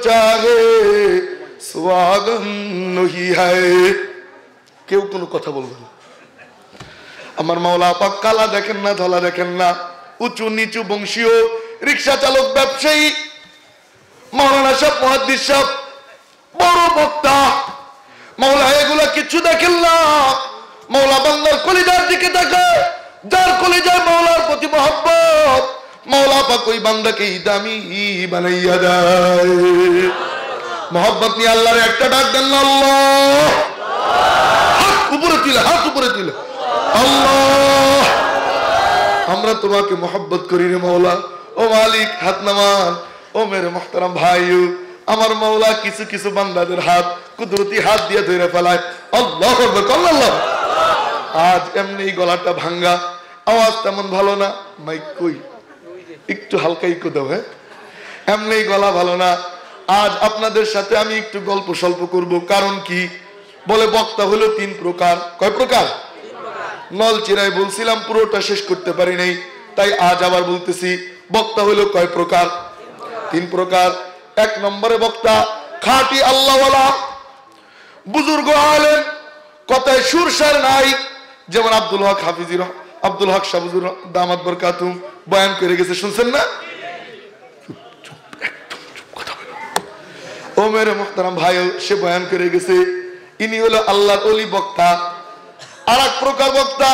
चाहे सुहागन नहीं है কেউ কোনো কথা বলবে না আমার মাওলা পাক কালা দেখেন না ধলা দেখেন না উঁচু নিচু বংশীয় রিকশা চালক ব্যবসায়ী মাওলানা সাহেব মুহাদ্দিস সাহেব বড় বক্তা মাওলা এগুলা কিছু দেখেন না মাওলা বান্দার কলিজার দিকে তাকায় যার কলিজায় মাওলার প্রতি মহব্বত মাওলা পাক ওই বান্দাকে দামি বানাইয়া দেয় মহব্বত নিয়ে আল্লাহর একটা ডাক দেন না আল্লাহ হাত উপরে তুলে আল্লাহ আমরা তোমাকে মহব্বত করি রে মাওলা ও মালিক হাত নামান ও মেরে মুহতারাম ভাইও আমার মাওলা কিছু কিছু বান্দাদের হাত কুদরতি হাত দিয়ে ধরে ফেলায় আল্লাহু আকবার আল্লাহ আজ এমনি গলাটা ভাঙ্গা আওয়াজ তেমন ভালো না মাইক কই একটু হালকা ইকো দাও হ্যাঁ এমনি গলা ভালো না আজ আপনাদের সাথে আমি একটু গল্প স্বল্প করব কারণ কি বলে বক্তা হলো তিন প্রকার কয় প্রকার নলচিরাই বলছিলাম পুরোটা শেষ করতে পারি নাই তাই আজ আবার বলতেছি বক্তা হলো কয় প্রকার তিন প্রকার এক নম্বরে বক্তা খাঁটি আল্লাহওয়ালা বুজুর্গ আলেম কথায় সুরসার নাই যেমন আব্দুল হক হাফিজির আব্দুল হক শাহ হুজুর দামাত বরকাতুম বয়ান করে গেছে শুনছেন না ও মেরে মুহতারাম ভাই সে বয়ান করে গেছে ইনি হলো আল্লাহর ওলি বক্তা আর এক প্রকার বক্তা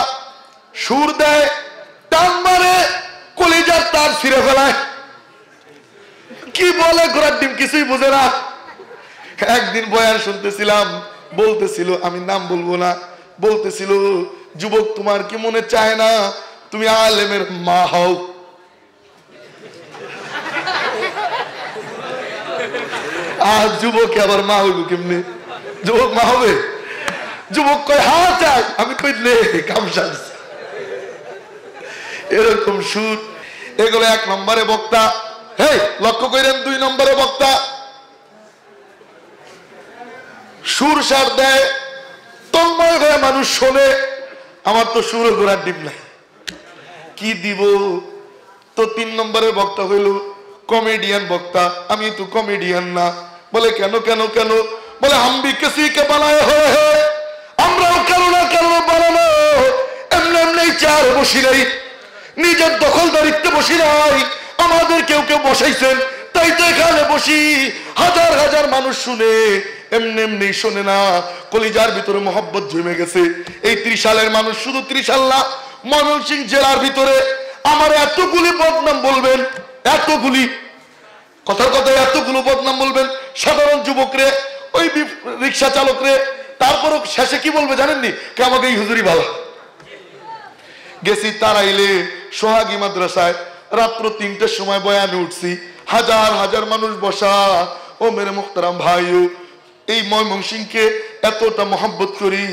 সুর দেয় টান মারে কলিজার তার ছিঁড়ে ফেলায় কি বলে ঘোড়ার ডিম কিছুই বুঝে না একদিন বয়ান শুনতেছিলাম বলতেছিল আমি নাম বলবো না বলতেছিল যুবক তোমার কি মনে চায় না তুমি আলেমের মা হও আর যুবক আবার মা হইব কেমনে যুবক মা হবে যুবক কয় হ্যাঁ চাই আমি কই লে কামসা এরকম সুর এগুলো এক নম্বরে বক্তা হে লক্ষ্য করেন দুই নম্বরে বক্তা সুর সার দেয় তন্ময় হয়ে মানুষ শোনে আমার তো সুর ঘোড়ার ডিম নাই কি দিব তো তিন নম্বরের বক্তা হইল কমেডিয়ান বক্তা আমি তো কমেডিয়ান না বলে কেন কেন কেন বলে হাম ভি কিসি কে বানায়ে হয়ে হে আমরাও কেন না কেন বানানো এমনি এমনি চার বসি নাই নিজের দখলদারিত্বে বসি নাই আমাদের কেউ কেউ বসাইছেন তাই তো এখানে বসি হাজার হাজার মানুষ শুনে এমনি এমনি শোনে না কলিজার ভিতরে মহব্বত জমে গেছে এই ত্রিশালের মানুষ শুধু ত্রিশাল না ময়মনসিংহ জেলার ভিতরে আমার এতগুলি বদনাম বলবেন এতগুলি কথার কথায় এতগুলো বদনাম বলবেন সাধারণ যুবকরে ওই রিক্সা চালকরে তারপরও শেষে কি বলবে জানেননি কে আমাকে এই হুজুরি ভালো গেছি তারাইলে সোহাগী মাদ্রাসায় রাত্র ৩টার সময় বয়ানে উঠছি হাজার হাজার মানুষ বসা ও মেরে মুহতারাম ভাইও এই ময়মনসিংহকে এতটা মহব্বত করি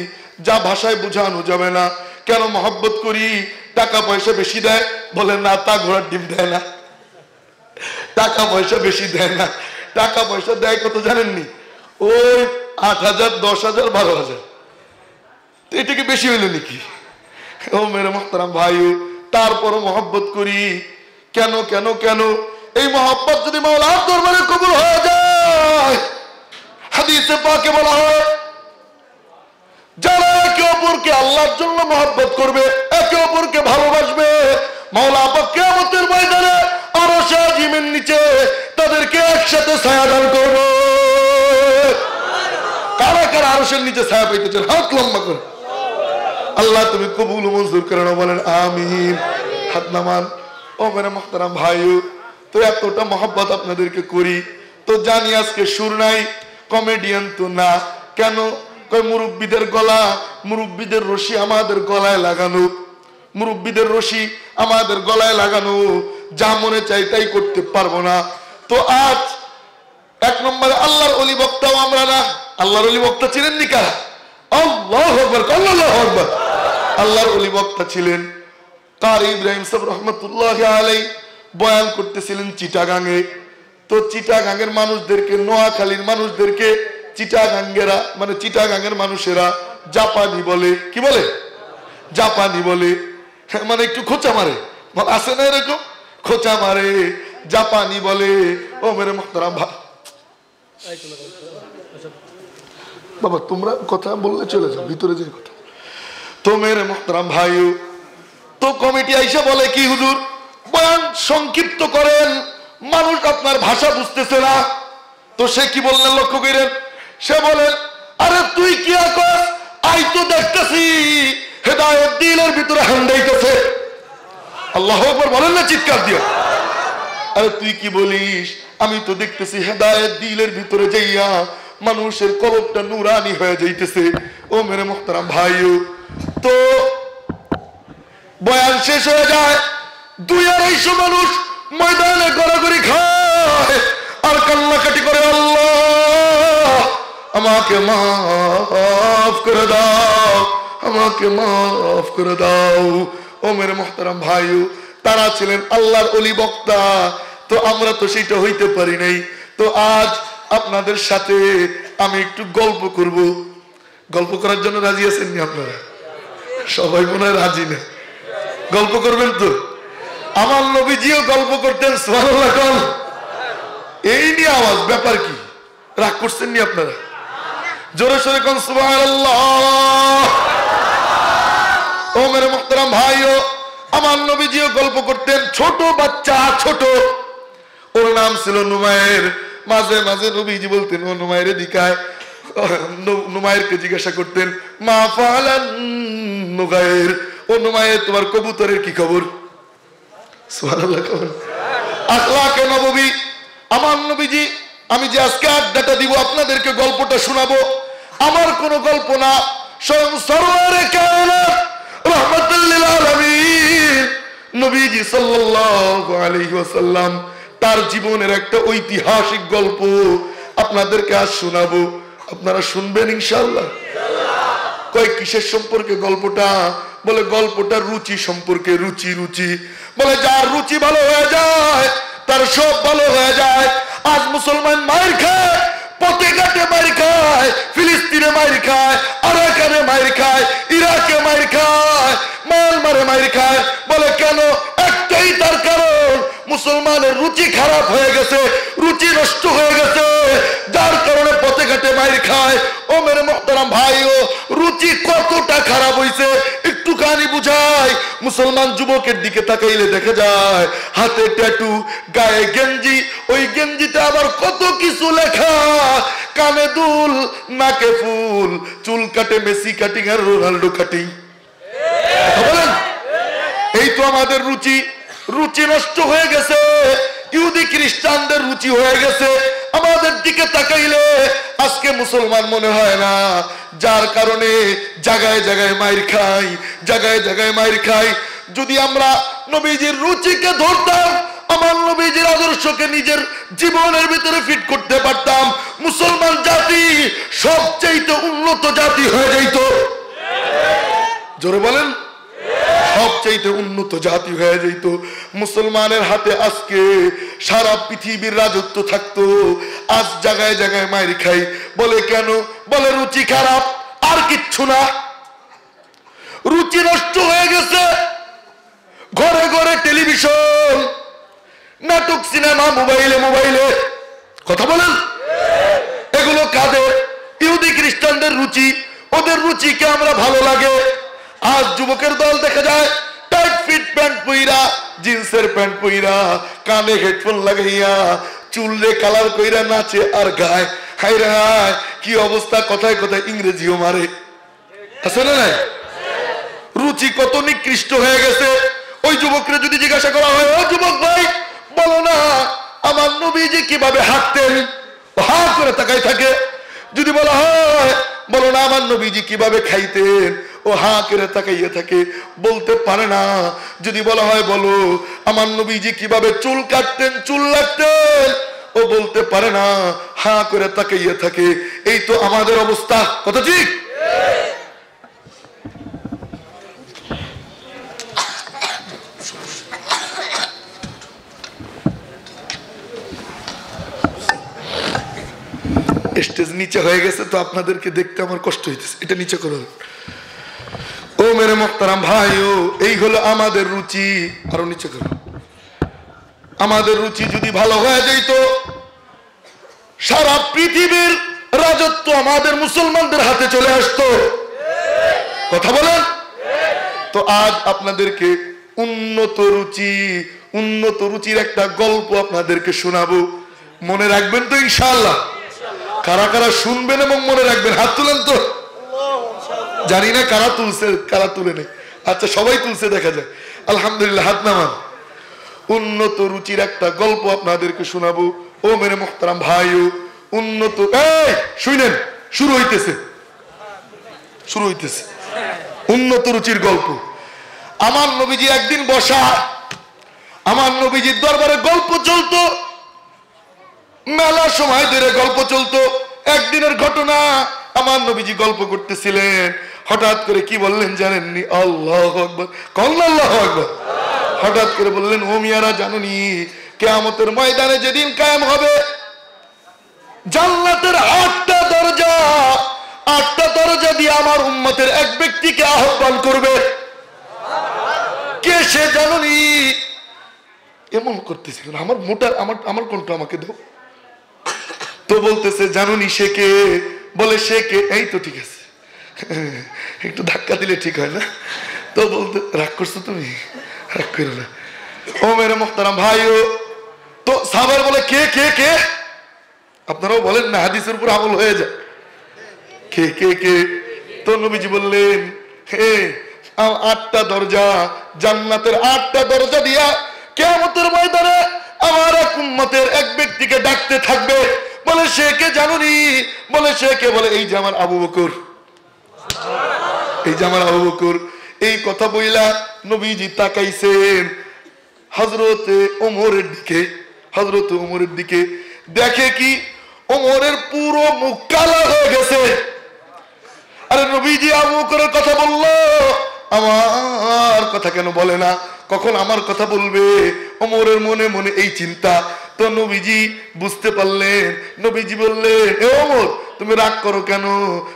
যা ভাষায় বোঝানো যাবে না কেন মহব্বত করি টাকা পয়সা বেশি দেয় বলে না তা ঘোড়ার ডিম দেয় না টাকা পয়সা বেশি দেয় না টাকা পয়সা দেয় কত জানেননি ওই ৮,০০০ ১০,০০০ ১২,০০০ এটা কি বেশি হইল নাকি ও মেরে মুহতারাম ভাইও তারপরও মহব্বত করি কেন কেন কেন এই মহব্বত যদি মাওলার দরবারে কবুল হয়ে যায় হাদিসে পাকে বলা হয় যারা একে অপরকে আল্লাহর জন্য মহব্বত করবে একে অপরকে ভালোবাসবে মাওলা পাক কিয়ামতের ময়দানে আরশে আজিমের নিচে তাদেরকে একসাথে ছায়া দান করবে কারা কারা আরশের নিচে ছায়া পেতে চান হাত লম্বা করে আল্লাহ তুমি কবুল মঞ্জুর করে নাও বলেন আমিন হাত নামান ও মেরে মুহতারাম ভাইও তো এতটা মহব্বত আপনাদেরকে করি তো জানি আজকে সুর নাই কমেডিয়ান তো না কেন কই মুরব্বিদের গলা মুরব্বিদের রশি আমাদের গলায় লাগানো মুরব্বিদের রশি আমাদের গলায় লাগানো যা মনে চাই তাই করতে পারবো না তো আজ এক নম্বরে আল্লাহর ওলি বক্তাও আমরা না আল্লাহর ওলি বক্তা ছিলেন নি কারা আল্লাহু আকবার আল্লাহু আকবার আল্লাহর ওলি বক্তা ছিলেন কারি ইব্রাহিম সাহেব রহমাতুল্লাহি আলাইহি বয়ান করতেছিলেন চিটাগাঙে তো চিটাগাঙের মানুষদেরকে নোয়াখালীর মানুষদেরকে চিটাগাঙ্গেরা মানে চিটাগাঙের মানুষেরা জাপানি বলে কি বলে জাপানি বলে মানে একটু খোঁচা মারে আছে না এরকম খোঁচা মারে জাপানি বলে ও মেরে মুহতারাম ভাই বাবা তোমরা কথা বললে চলে যাও ভিতরে যে কথা। তো মেরে মোহতারাম ভাইও, তো কমিটি আইসা বলে কি হুজুর বয়ান সংক্ষিপ্ত করেন, মানুষ আপনার ভাষা বুঝতেছে না। তো সে কি বললেন লক্ষ্য করেন, সে বলেন আরে তুই কি আকস, আই তো দেখতেছি হেদায়েত দিলের ভিতরে হান্ডাইতেছে। আল্লাহু আকবার বলেন না চিৎকার দিও। আরে তুই কি বলিস, আমি তো দেখতেছি হেদায়েত দিলের ভিতরে যাইয়া মানুষের কলবটা নুরানি হয়ে যাইতেছে। ও মেরে মোহতারাম ভাইও, তো বয়ান শেষ হয়ে যায়, 2-250 মানুষ ময়দানে গড়াগড়ি খায় আর কান্নাকাটি করে, আল্লাহ আমাকে মাফ করে দাও, আমাকে মাফ করে দাও। ও মেরে মোহতারাম ভাইও, তারা ছিলেন আল্লাহর ওলি বক্তা, তো আমরা তো সেটা হইতে পারি নাই। তো আজ আপনাদের সাথে আমি একটু গল্প করব। গল্প করার জন্য রাজি আছেন নি আপনারা? সবাই মনে হয় রাজি না। গল্প করবেন তো? আমার নবীজিও গল্প করতেন, সুবহানাল্লাহ কোন। এই নিয়ে আওয়াজ, ব্যাপার কি, রাগ করছেন নি আপনারা? জোরে সোরে কোন সুবহানাল্লাহ। ও মেরে মুহতারাম ভাইও, আমার নবীজিও গল্প করতেন। ছোট বাচ্চা, ছোট, ওর নাম ছিল নুমায়ের। মাঝে মাঝে নবীজি বলতেন ও নুমায়ের দিকায়, নুমায়েরকে জিজ্ঞাসা করতেন মা ফালান নুগায়ের, ও নুমায়ের তোমার কবুতরের কি খবর? সুবহানাল্লাহ কোন। আখলাকে নববী, আমার নবীজি, আমি যে আজকে আড্ডাটা দিব আপনাদেরকে গল্পটা শোনাবো, আমার কোন গল্প না, স্বয়ং সরওয়ারে কায়নাত রাহমাতুল লিল আলামিন নবীজি সাল্লাল্লাহু আলাইহি ওয়াসাল্লাম তার জীবনের একটা ঐতিহাসিক গল্প আপনাদেরকে আজ শোনাবো। আপনারা শুনবেন ইনশাআল্লাহ? কয় কিসের সম্পর্কে গল্পটা? বলে গল্পটা রুচি সম্পর্কে। রুচি, রুচি বলে যার রুচি ভালো হয়ে যায় তার সব ভালো হয়ে যায়। আজ মুসলমান মায়ের খায়, পথে ঘাটে মায়ের খায়, ফিলিস্তিনে মায়ের খায়, আরাকানে মায়ের খায়, ইরাকে মায়ের খায়, মায়ানমারে মায়ের খায়। বলে কেন? একটাই তার কারণ, মুসলমানের রুচি খারাপ হয়ে গেছে, রুচি নষ্ট হয়ে গেছে, যার কারণে পথে ঘাটে মায়ের খায়। ও মেরে মুহতারাম ভাইও, রুচি কতটা খারাপ হইছে একটুখানি বুঝাই। মুসলমান যুবকের দিকে তাকাইলে দেখা যায় হাতে ট্যাটু, গায়ে গেঞ্জি, ওই গেঞ্জিতে আবার কত কিছু লেখা, কানে দুল, নাকে ফুল, চুল কাটে মেসি কাটিং আর রোনাল্ডো কাটিং। বলেন, এই তো আমাদের রুচি। রুচি নষ্ট হয়ে গেছে, ইহুদি খ্রিস্টানদের রুচি হয়ে গেছে। আমাদের দিকে তাকাইলে আজকে মুসলমান মনে হয় না, যার কারণে জায়গায় জায়গায় মাইর খাই, জায়গায় জায়গায় মাইর খাই। যদি আমরা নবীজির রুচিকে ধরতাম, আমার নবীজির আদর্শকে নিজের জীবনের ভিতরে ফিট করতে পারতাম, মুসলমান জাতি সবচেয়ে উন্নত জাতি হয়ে যাইত। জোরে বলেন, সবচেয়ে উন্নত জাতি হয়ে যেত। মুসলমানের হাতে আজকে সারা পৃথিবীর রাজত্ব থাকতো। আজ জায়গায় জায়গায় মাইর খাই। বলে কেন? বলে রুচি খারাপ, আর কিচ্ছু না। রুচি নষ্ট হয়ে গেছে। ঘরে ঘরে টেলিভিশন, নাটক, সিনেমা, মোবাইলে মোবাইলে। কথা বলেন, এগুলো কাদের? ইহুদি খ্রিস্টানদের রুচি। ওদের রুচিকে আমরা ভালো লাগে। আজ যুবকের দল দেখা যায় টাইট ফিট প্যান্ট পইরা, জিন্সের প্যান্ট পইরা, কানে হেডফোন লাগাইয়া, চুলরে কালার কইরা নাচে আর গায়। হায় রে হায়, কি অবস্থা! কথায় কথায় ইংরেজিও মারে। আছে না নাই? রুচি কত নিকৃষ্ট হয়ে গেছে। ওই যুবকরা যদি জিজ্ঞাসা করা হয়, ও যুবক ভাই বলো না আমার নবীজি কিভাবে হাঁটতেন, হা করে তাকাই থাকে। যদি বলা হয় বলো না আমার নবীজি কিভাবে খাইতেন, ও হা করে তাকাইয়া থাকে, বলতে পারে না। যদি বলা হয় বলো আমার নবীজি কিভাবে চুল কাটতেন, চুল লাগতেন, ও বলতে পারে না, হা করে তাকাইয়া থাকে। এই তো আমাদের অবস্থা। কথা ঠিক? স্টেজ নিচে হয়ে গেছে, তো আপনাদেরকে দেখতে আমার কষ্ট হইতেছে। এটা নিচে করো। ও মেরে মুহতারাম ভাইও, এই হলো আমাদের রুচি। আরো নিচে করো। আমাদের রুচি যদি ভালো হয়ে যেত, সারা পৃথিবীর রাজত্ব আমাদের মুসলমানদের হাতে চলে আসতো। কথা বলেন তো। আজ আপনাদেরকে উন্নত রুচির একটা গল্প আপনাদেরকে শোনাবো। মনে রাখবেন তো ইনশাআল্লাহ? কারা কারা শুনবেন এবং মনে রাখবেন? হাত তুলেন তো। জানি না কারা তুলছে কারা তুলে নেই। আচ্ছা, সবাই তুলছে দেখা যায়, আলহামদুলিল্লাহ। হাত নামান। উন্নত রুচির একটা গল্প আপনাদেরকে শোনাবো। ও মেরে মোহতারাম ভাইও, উন্নত শুনেন, শুরু হইতেছে উন্নত রুচির গল্প। আমার নবীজি একদিন বসা, আমার নবীজির দরবারে গল্প চলতো, মেলা সময় ধরে গল্প চলতো। একদিনের ঘটনা, আমার নবীজি গল্প করতেছিলেন, হঠাৎ করে কি বললেন জানেননি? আল্লাহু আকবার। কল্লা আল্লাহু আকবার। হঠাৎ করে বললেন, ও মিয়ারা জানুনি, কিয়ামতের ময়দানে যেদিন কায়েম হবে, জান্নাতের 8টা দরজা, 8টা দরজা দিয়ে আমার উম্মতের এক ব্যক্তিকে আহ্বান করবে। কে সে জানুনি? এমন করতেছিল, আমার মোটার আমার কোনটা আমাকে দাও তো। বলতেছে, জানুনি সে কে? বলে, সে কে? এই তো ঠিক আছে, একটু ধাক্কা দিলে ঠিক হয় না তো। বলতে, রাগ করছো তুমি? রাগ করো না। ও মেরে মোহতারাম ভাইও, তো সাহাবারা বলে, কে কে কে? আপনারাও বলেন না, হাদিসের উপর আমল হয়ে যায়। কে কে কে? তো নবীজি বললেন, হে 8টা দরজা, জান্নাতের 8টা দরজা দিয়া কিয়ামতের ময়দানে আমার এক উম্মতের এক ব্যক্তিকে ডাকতে থাকবে। বলে, সে কে জানুনি? বলে, সে কে? বলে, এই যে আমার আবু বকর, এই যে আমার আবু বকর। এই কথা বইলা নবীজি তাকাইছেন হযরতে ওমরের দিকে। হযরতে ওমরের দিকে দেখে কি, ওমরের পুরো মুখ কালো হয়ে গেছে। আরে নবীজি আবু বকরের কথা বললো, আমার কথা কেন বলে না? কখন আমার কথা বলবে? ওমরের মনে মনে এই চিন্তা। তো নবীজি বুঝতে পারলেন। নবীজি বললেন, এ ওমর, তুমি রাগ করো কেন?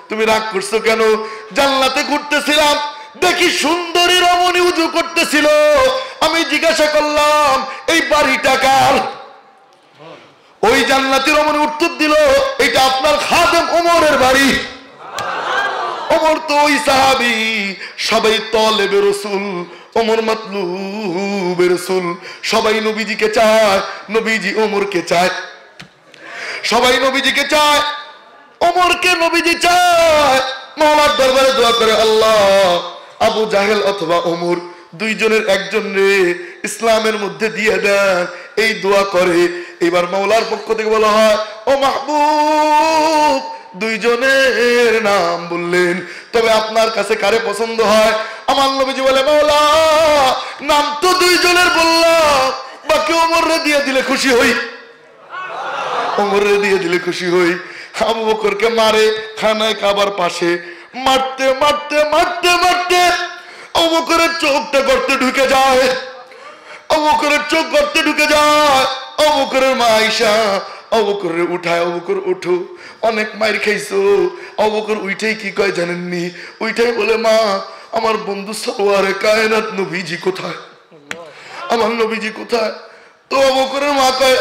তুমি রাগ করছো কেন? জান্নাতে ঘুরতেছিলাম, দেখি সুন্দরী রমণী উজু করতেছিল। আমি জিজ্ঞাসা করলাম, এই বাড়িটা কার? ওই জান্নাতি রমণী উত্তর দিল, এটা আপনার খাদেম ওমরের বাড়ি। ওমর তো ওই সাহাবী, সবাই তলেবে রাসূল, ওমর মাতলুবে রাসূল। সবাই নবীজিকে চায়, নবীজি ওমরকে চায়। সবাই নবীজিকে চায়, ওমরকে নবীজি চায়। মাওলার দরবারে দোয়া করে, আল্লাহ আবু জাহেল অথবা ওমর দুইজনের একজন রে ইসলামের মধ্যে দিয়ে দেন, এই দোয়া করে। এবার মাওলার পক্ষ থেকে বলা হয়, ও মাহবুব, দুইজনের নাম বললেন, তবে আপনার কাছে কারে পছন্দ হয়? আমার নবীজি বলে, মাওলা নাম তো দুইজনের বললাম, বাকি ওমরে দিয়ে দিলে খুশি হই, ওমরে দিয়ে দিলে খুশি হই। আবু বকরকে মারে খানায় কাবার পাশে, মারতে মারতে মারতে মারতে আবু বকরের চোখটা গর্তে ঢুকে যায়। আবু বকরের চোখ গর্তে ঢুকে যায়। আবু বকরের মা আয়েশা আবু বকরের উঠায়, আবু বকর উঠো, অনেক মাইর খাইছো। আবু বকর উইঠাই কি কয় জানেননি? উইঠাই বলে, মা আমার বন্ধু সরওয়ারে কায়নাত নবীজি কোথায়? আমার নবীজি কোথায়? তো আবু বকরের মা কয়,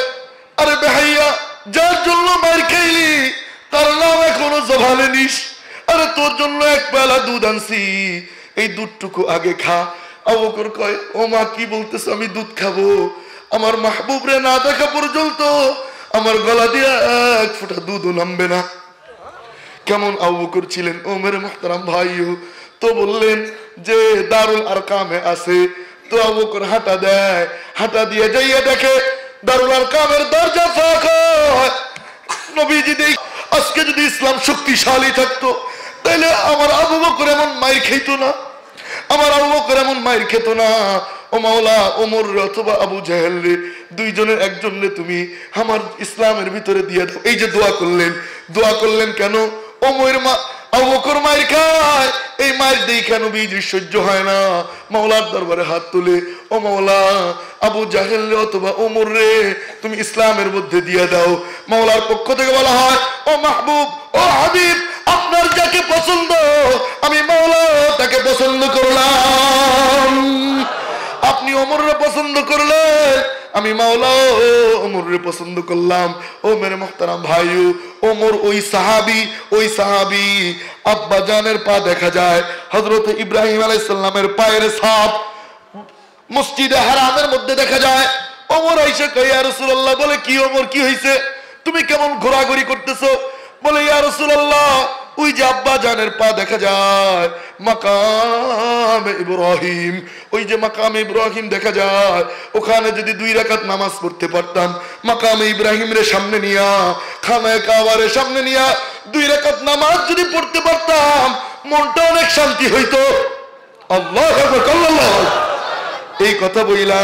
আরে বেহাইয়া, যার জন্য মাইর খাইলি তার নাম এখনো জবানে নিস। আরে তোর জন্য এক পেলা দুধ আনছি, এই দুধটুকু আগে খা। আবু বকর কয়, ও মা কি বলতেছ? আমি দুধ খাবো? আমার মাহবুব রে না দেখা পর্যন্ত আমার গলা দিয়ে এক ফোঁটা দুধও নামবে না। কেমন আবু বকর ছিলেন ও মেরে মুহতারাম ভাইও। তো বললেন যে দারুল আরকামে আছে। তো আবু বকর হাঁটা দেয়, হাঁটা দিয়ে যাইয়া দেখে দারুল আরকামের দরজা ফাঁকা। নবীজি দেখ, আজকে যদি ইসলাম শক্তিশালী থাকতো তাহলে আমার আবু বকর এমন মাইর খেত না, আমার আবু বকর এমন মাইর খেত না। ও মাওলা, ওমর অথবা আবু জাহেল রে দুইজনের একজন রে তুমি আমার ইসলামের ভিতরে দিয়ে দাও। এই যে দোয়া করলেন, দোয়া করলেন কেন? ওমর মা আবু বকর মাইর খায়, এই মাইর দেই কেন নবীজির সহ্য হয় না। মাওলার দরবারে হাত তুলে, ও মাওলা আবু জাহেল রে অথবা ওমর রে তুমি ইসলামের মধ্যে দিয়ে দাও। মাওলার পক্ষ থেকে বলা হয়, ও মাহবুব, ও হাবিব, আপনার যাকে পছন্দ আমি মাওলা তাকে পছন্দ করলাম। আপনি ওমররে পছন্দ করলেন, আমি মাওলা ওমরের পছন্দ করলাম। ও মেরে মুহতারাম ভাইও, ওমর ওই সাহাবী আব্বা জানের পা দেখা যায় হযরত ইব্রাহিম আলাইহিস সালামের পায়ের ছাপ মসজিদে হারামের মধ্যে দেখা যায়। ওমর আইসা কয় ইয়া রাসূলুল্লাহ, বলে কি ওমর কি হইছে, তুমি কেমন ঘোরাঘুরি করতেছো? বলে ইয়া রাসূলুল্লাহ, ওই যে আব্বা জানের পা দেখা যায় মাকাম ইব্রাহিম, ওই যে মাকাম ইব্রাহিম দেখা যায়, ওখানে যদি 2 রাকাত নামাজ পড়তে পারতাম, মাকাম ইব্রাহিমের সামনে নিয়া খানায়ে কাবার সামনে নিয়া 2 রাকাত নামাজ যদি পড়তে পারতাম, মনটা অনেক শান্তি হইতো। আল্লাহু আকবার, আল্লাহ। এই কথা বইলা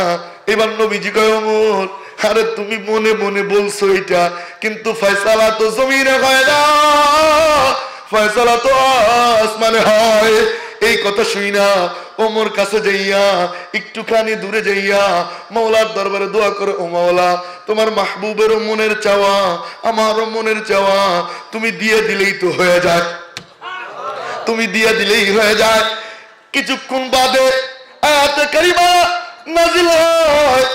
এবার নবীজি কয় ওমর, আরে তুমি মনে মনে বলছো এটা, কিন্তু ফয়সালা তো জমিনে হয় না, ফয়সালা তো আসমানে হয়। এই কথা শুই না ওমর কাছে যাইয়া একটুখানি দূরে যাইয়া মাওলার দরবারে দোয়া করে, ও মাওলা, তোমার মাহবুবের মনের চাওয়া আমারও মনের চাওয়া তুমি দিয়ে দিলেই তো হয়ে যায়, তুমি দিয়ে দিলেই হয়ে যায়। কিছুক্ষণ বাদে আয়াতে কারিমা নাজিল হয়,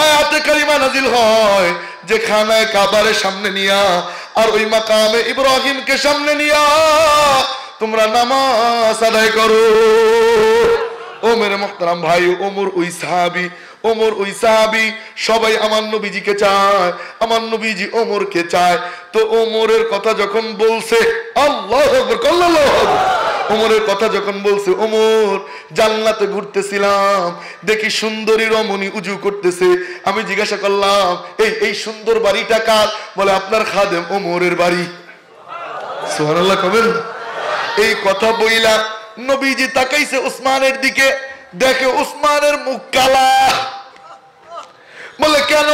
আয়াতে কারিমা নাজিল হয় যে খানায়ে কাবারের সামনে নিয়া আর ওই মাকামে ইব্রাহিমকে সামনে নিয়া তোমরা নামাজ আদায় করো। ও মেরে মুহতারাম ভাই, ওমর ওই সাহাবী সবাই আমার নবীজিকে চায়, আমার নবীজি ওমরকে চায়। তো ওমরের কথা যখন বলছে, আল্লাহু আকবার, আল্লাহু আকবার, ওমরের কথা যখন বলছে, ওমর জান্নাতে ঘুরতেছিলাম, দেখি সুন্দরী রমণী উজু করতেছে, আমি জিজ্ঞাসা করলাম এই সুন্দর বাড়িটা কার? বলে আপনার খাদেম ওমরের বাড়ি। সুবহানাল্লাহ কবেন। এই কথা বইলা নবীজি তাকাইছে উসমানের দিকে, দেখে উসমানের মুখ কালা। বলে কেন?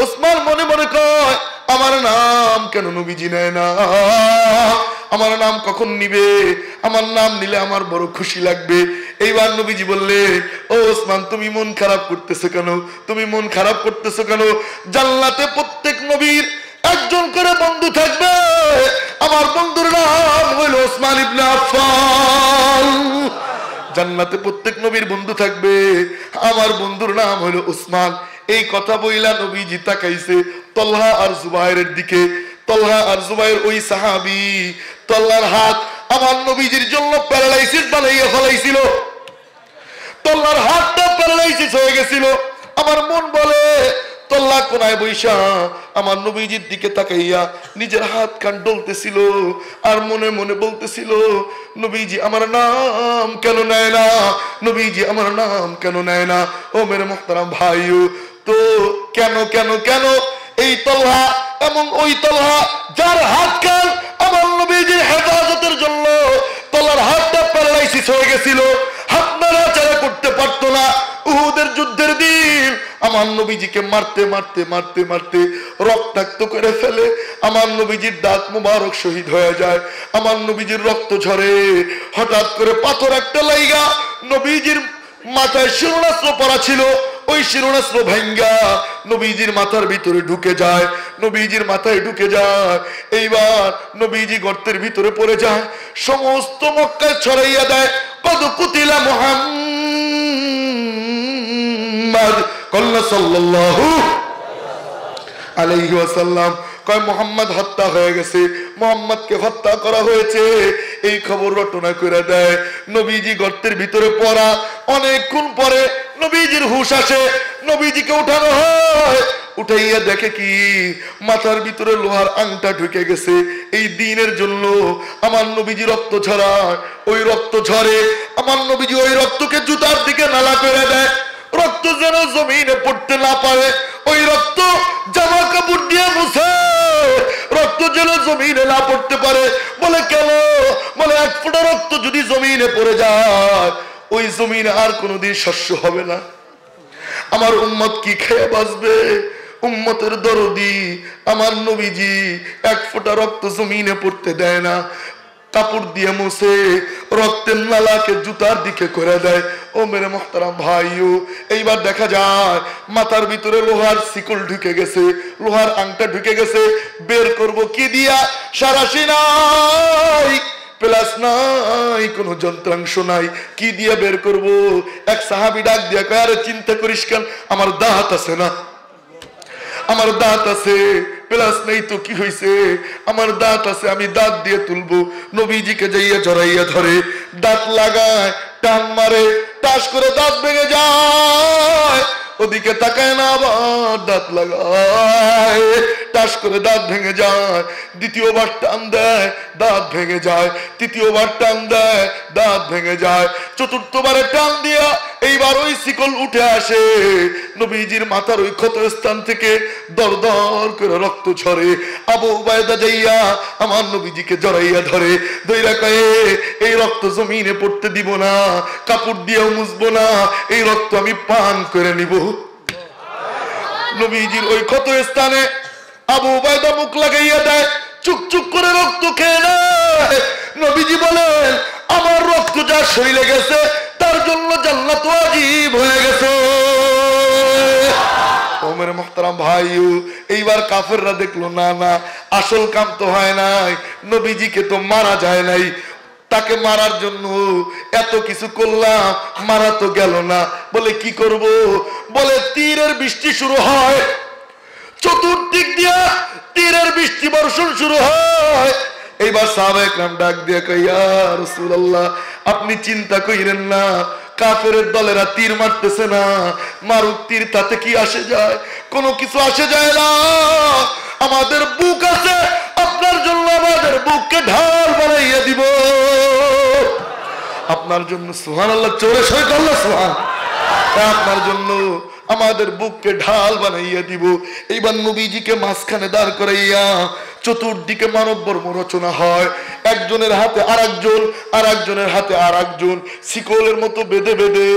উসমান মনে মনে কয় আমার নাম কেন নবীজি নেয় না, আমার নাম কখন নিবে, আমার নাম নিলে আমার বড় খুশি লাগবে। এইবার নবীজি বললে, ও ওসমান, তুমি মন খারাপ করতেছো কেন, তুমি মন খারাপ করতেছো কেন? জান্নাতে প্রত্যেক নবীর একজন করে বন্ধু থাকবে, আমার বন্ধুর নাম হইল ওসমান ইবনে আফফান। জান্নাতে প্রত্যেক নবীর বন্ধু থাকবে, আমার বন্ধুর নাম হইল ওসমান। এই কথা বইলা নবীজি তাকাইছে তলহা আর জুবাইরের দিকে। তলহা আর জুবাইর ওই সাহাবী, তলহার হাত আমার নবীজির জন্য প্যারালাইসিস বানাইয়া ফেলাইছিল, তলহার হাতটা প্যারালাইসিস হয়ে গেছিল। আমার মন বলে তল্লা কোনায় বৈশা আমার নবীজির দিকে তাকাইয়া নিজের হাত কান ডলতেছিল আর মনে মনে বলতেছিল, নবীজি আমার নাম কেন নেয় না, নবীজি আমার নাম কেন নেয় না। ও মেরে মুহতারাম ভাইও, তো কেন কেন কেন এই তলহা এবং ওই তলহা যার হাত কান আমার নবীজির হেফাজতের জন্য, তলার হাতটা প্যারালাইসিস হয়ে গেছিল, হাত নাড়াচাড়া করতে পারতো না। উহুদের যুদ্ধের দিন আমার নবীজিকে মারতে মারতে মারতে মারতে রক্তাক্ত করে ফেলে, আমার নবীজির দাঁত মুবারক শহীদ হয়ে যায়, আমার নবীজির রক্ত ঝরে। হঠাৎ করে পাথর একটা লাইগা নবীজির মাথায় শিরোনাস্ত্র পরা ছিল, ওই শিরোনাস্ত্র ভাঙ্গা নবীজির মাথার ভিতরে ঢুকে যায়, নবীজির মাথায় ঢুকে যায়। এইবার নবীজি গর্তের ভিতরে পড়ে যায়, সমস্ত মক্কায় ছড়াইয়া দেয়, কদ কুতিলা মুহাম্মদ সাল্লাল্লাহু আলাইহি ওয়াসাল্লাম। কয় মুহাম্মদ হত্যা হয়ে গেছে, মুহাম্মদকে হত্যা করা হয়েছে, এই খবর রটনা করে দেয়। নবীজি গর্তের ভিতরে পড়া, অনেকক্ষণ পরে নবীজির হুঁশ আসে, নবীজিকে উঠানো হয়, উঠাইয়া দেখে কি মাথার ভিতরে লোহার আংটা ঢুকে গেছে। এই দিনের জন্য আমার নবীজি রক্ত ঝরায়, ওই রক্ত ঝরে, আমার নবীজি ওই রক্তকে জুতার দিকে নালা করে দেয়, রক্ত যেন জমিনে পড়তে না পারে, ওই রক্ত জামা কাপড় দিয়ে মুছে, রক্ত যেন জমিনে না পড়তে পারে। বলে কেন? বলে এক ফোঁটা রক্ত যদি জমিনে পড়ে যায়, ওই জমিনে আর কোনোদিন শস্য হবে না। আমার উম্মত কি খেয়ে বাঁচবে? উম্মতের দরদি আমার নবীজি এক ফোঁটা রক্ত জমিনে পড়তে দেয় না, কাপড় দিয়ে মুছে রক্তের নালাকে জুতার দিকে করে দেয়। ও মেরে মুহতারাম ভাইও, এইবার দেখা যায় মাথার ভিতরে লোহার শিকল ঢুকে গেছে, লোহার আংটা ঢুকে গেছে, বের করব কি দিয়া? সারাশি নাই, প্লাস নাই, কোন যন্ত্রাংশ নাই, কি দিয়ে বের করব? এক সাহাবী ডাক দিয়া কয়, আরে চিন্তা করিস কেন, আমার দাঁত আছে না, আমার দাঁত আছে, প্লাস নেই তো কি হয়েছে, আমার দাঁত আছে, আমি দাঁত দিয়ে তুলবো। নবীজিকে যাইয়া জড়াইয়া ধরে, দাঁত লাগায়, টান মারে, টাস করে দাঁত ভেঙে যায়। ওদিকে তাকায় না, আবার দাঁত লাগায়, টাস করে দাঁত ভেঙে যায়। দ্বিতীয়বার টান দেয়, দাঁত ভেঙে যায়। তৃতীয়বার টান দেয়, দাঁত ভেঙে যায়। চতুর্থবারে টান দিয়া এইবার ওই শিকল উঠে আসে। নবীজির মাথার ওই ক্ষত স্থান থেকে দর দর করে রক্ত ঝরে। আবু উবায়দা যাইয়া আমার নবীজিকে জড়াইয়া ধরে, দইরা কয়ে এই রক্ত জমিনে পড়তে দিব না, কাপড় দিয়েও মুছবো না, এই রক্ত আমি পান করে নিব। নবীজির ওই ক্ষত স্থানে আবু উবায়দা মুখ লাগাইয়া দেয়, চুক চুক করে রক্ত খেয়ে নেয়। নবীজি বলেন আমার রক্ত যা শরীরে গেছে তার জন্য জান্নাত ওয়াজিব হয়ে গেছে। ওমর মুহতারাম ভাইও, এইবার কাফেররা দেখলো না না, আসল কাম তো হয় নাই, নবীজিকে তো মারা যায় নাই, তাকে মারার জন্য এত কিছু করলাম, মারা তো গেল না, বলে কি করব? বলে তীরের বৃষ্টি শুরু হয়, চতুর্দিক দিয়া তীরের বৃষ্টি বর্ষণ শুরু হয়। এইবার সাহাবায়ে কেরাম ডাক দিয়ে কয়, ইয়া রাসূলুল্লাহ, আপনি চিন্তা কইরেন না, কাফেরের দলেরা তীর মারতেছে না, মারুক তীর, তাতে কি আসে যায়? কোনো কিছু আসে যায় না। আমাদের বুক আছে, আপনার জন্য আমাদের বুককে ঢাল বানাইয়া দিব, আপনার জন্য। সুবহানাল্লাহ, জোরে সহিত আল্লাহ সুবহান। আপনার জন্য আমাদের বুককে ঢাল বানাইয়া দিব। এইবার নবীজিকে মাঝখানে দাঁড় করাইয়া চতুর্দিকে মানব বর্ম রচনা হয়, একজনের হাতে আরেকজন, আর একজনের হাতে আরেকজন, শিকলের মতো বেঁধে বেঁধে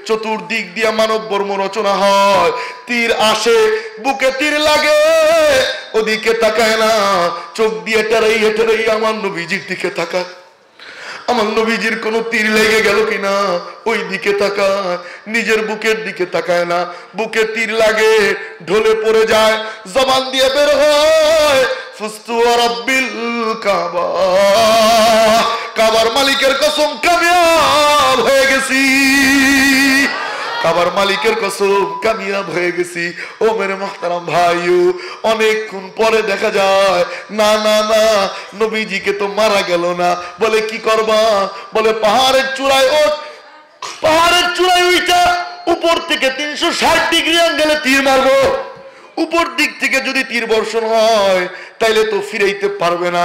চতুর্দিক দিয়া মানব বর্ম রচনা হয়। তীর আসে, বুকে তীর লাগে, ওদিকে তাকায় না, চোখ দিয়ে টেরাইয়া টেরাইয়া আমার নবীজির দিকে তাকায়। আমার নবীজির কোন তীর লেগে গেল কিনা ওই দিকে তাকায়, নিজের বুকের দিকে তাকায় না। বুকে তীর লাগে, ঢলে পড়ে যায়, জবান দিয়ে বের হয়, ফুস্তু রাব্বিল কাবা, কাবার মালিকের কসম কামিয়াব হয়ে গেছি, কাবার মালিকের কসম কামিয়াব হয়ে গেছি। ও মেরে মুহতারাম ভাইও, অনেকক্ষণ পরে দেখা যায় না না না, নবীজিকে তো মারা গেল না। বলে কি করবা? বলে পাহাড়ের চূড়ায় ওঠ, পাহাড়ের চূড়ায় উঠা উপর থেকে 360 ডিগ্রি অ্যাঙ্গেলে তীর মারবো। উপর দিক থেকে যদি তীর বর্ষণ হয় তাইলে তো ফিরাইতে পারবে না,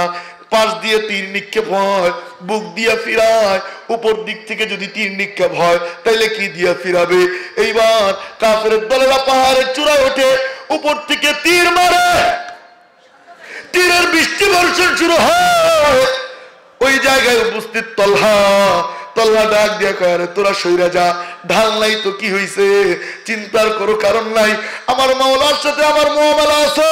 পাশ দিয়ে তীর নিক্ষেপ হয়, বুক দিয়া ফিরায়। উপর দিক থেকে যদি তীর নিক্ষেপ হয় তাইলে কি দিয়া ফিরাবে? এইবার কাফেরের দলেরা পাহাড়ের চূড়ায় ওঠে, উপর থেকে তীর মারে, তীরের বৃষ্টি বর্ষণ শুরু হয়। ওই জায়গায় উপস্থিত তলহা, তলহা ডাক দিয়া কয়, আরে তোরা সইরা যা, ঢাল নাই তো কি হইছে, চিন্তার কোনো কারণ নাই, আমার মাওলার সাথে আমার মুআমালা আছে।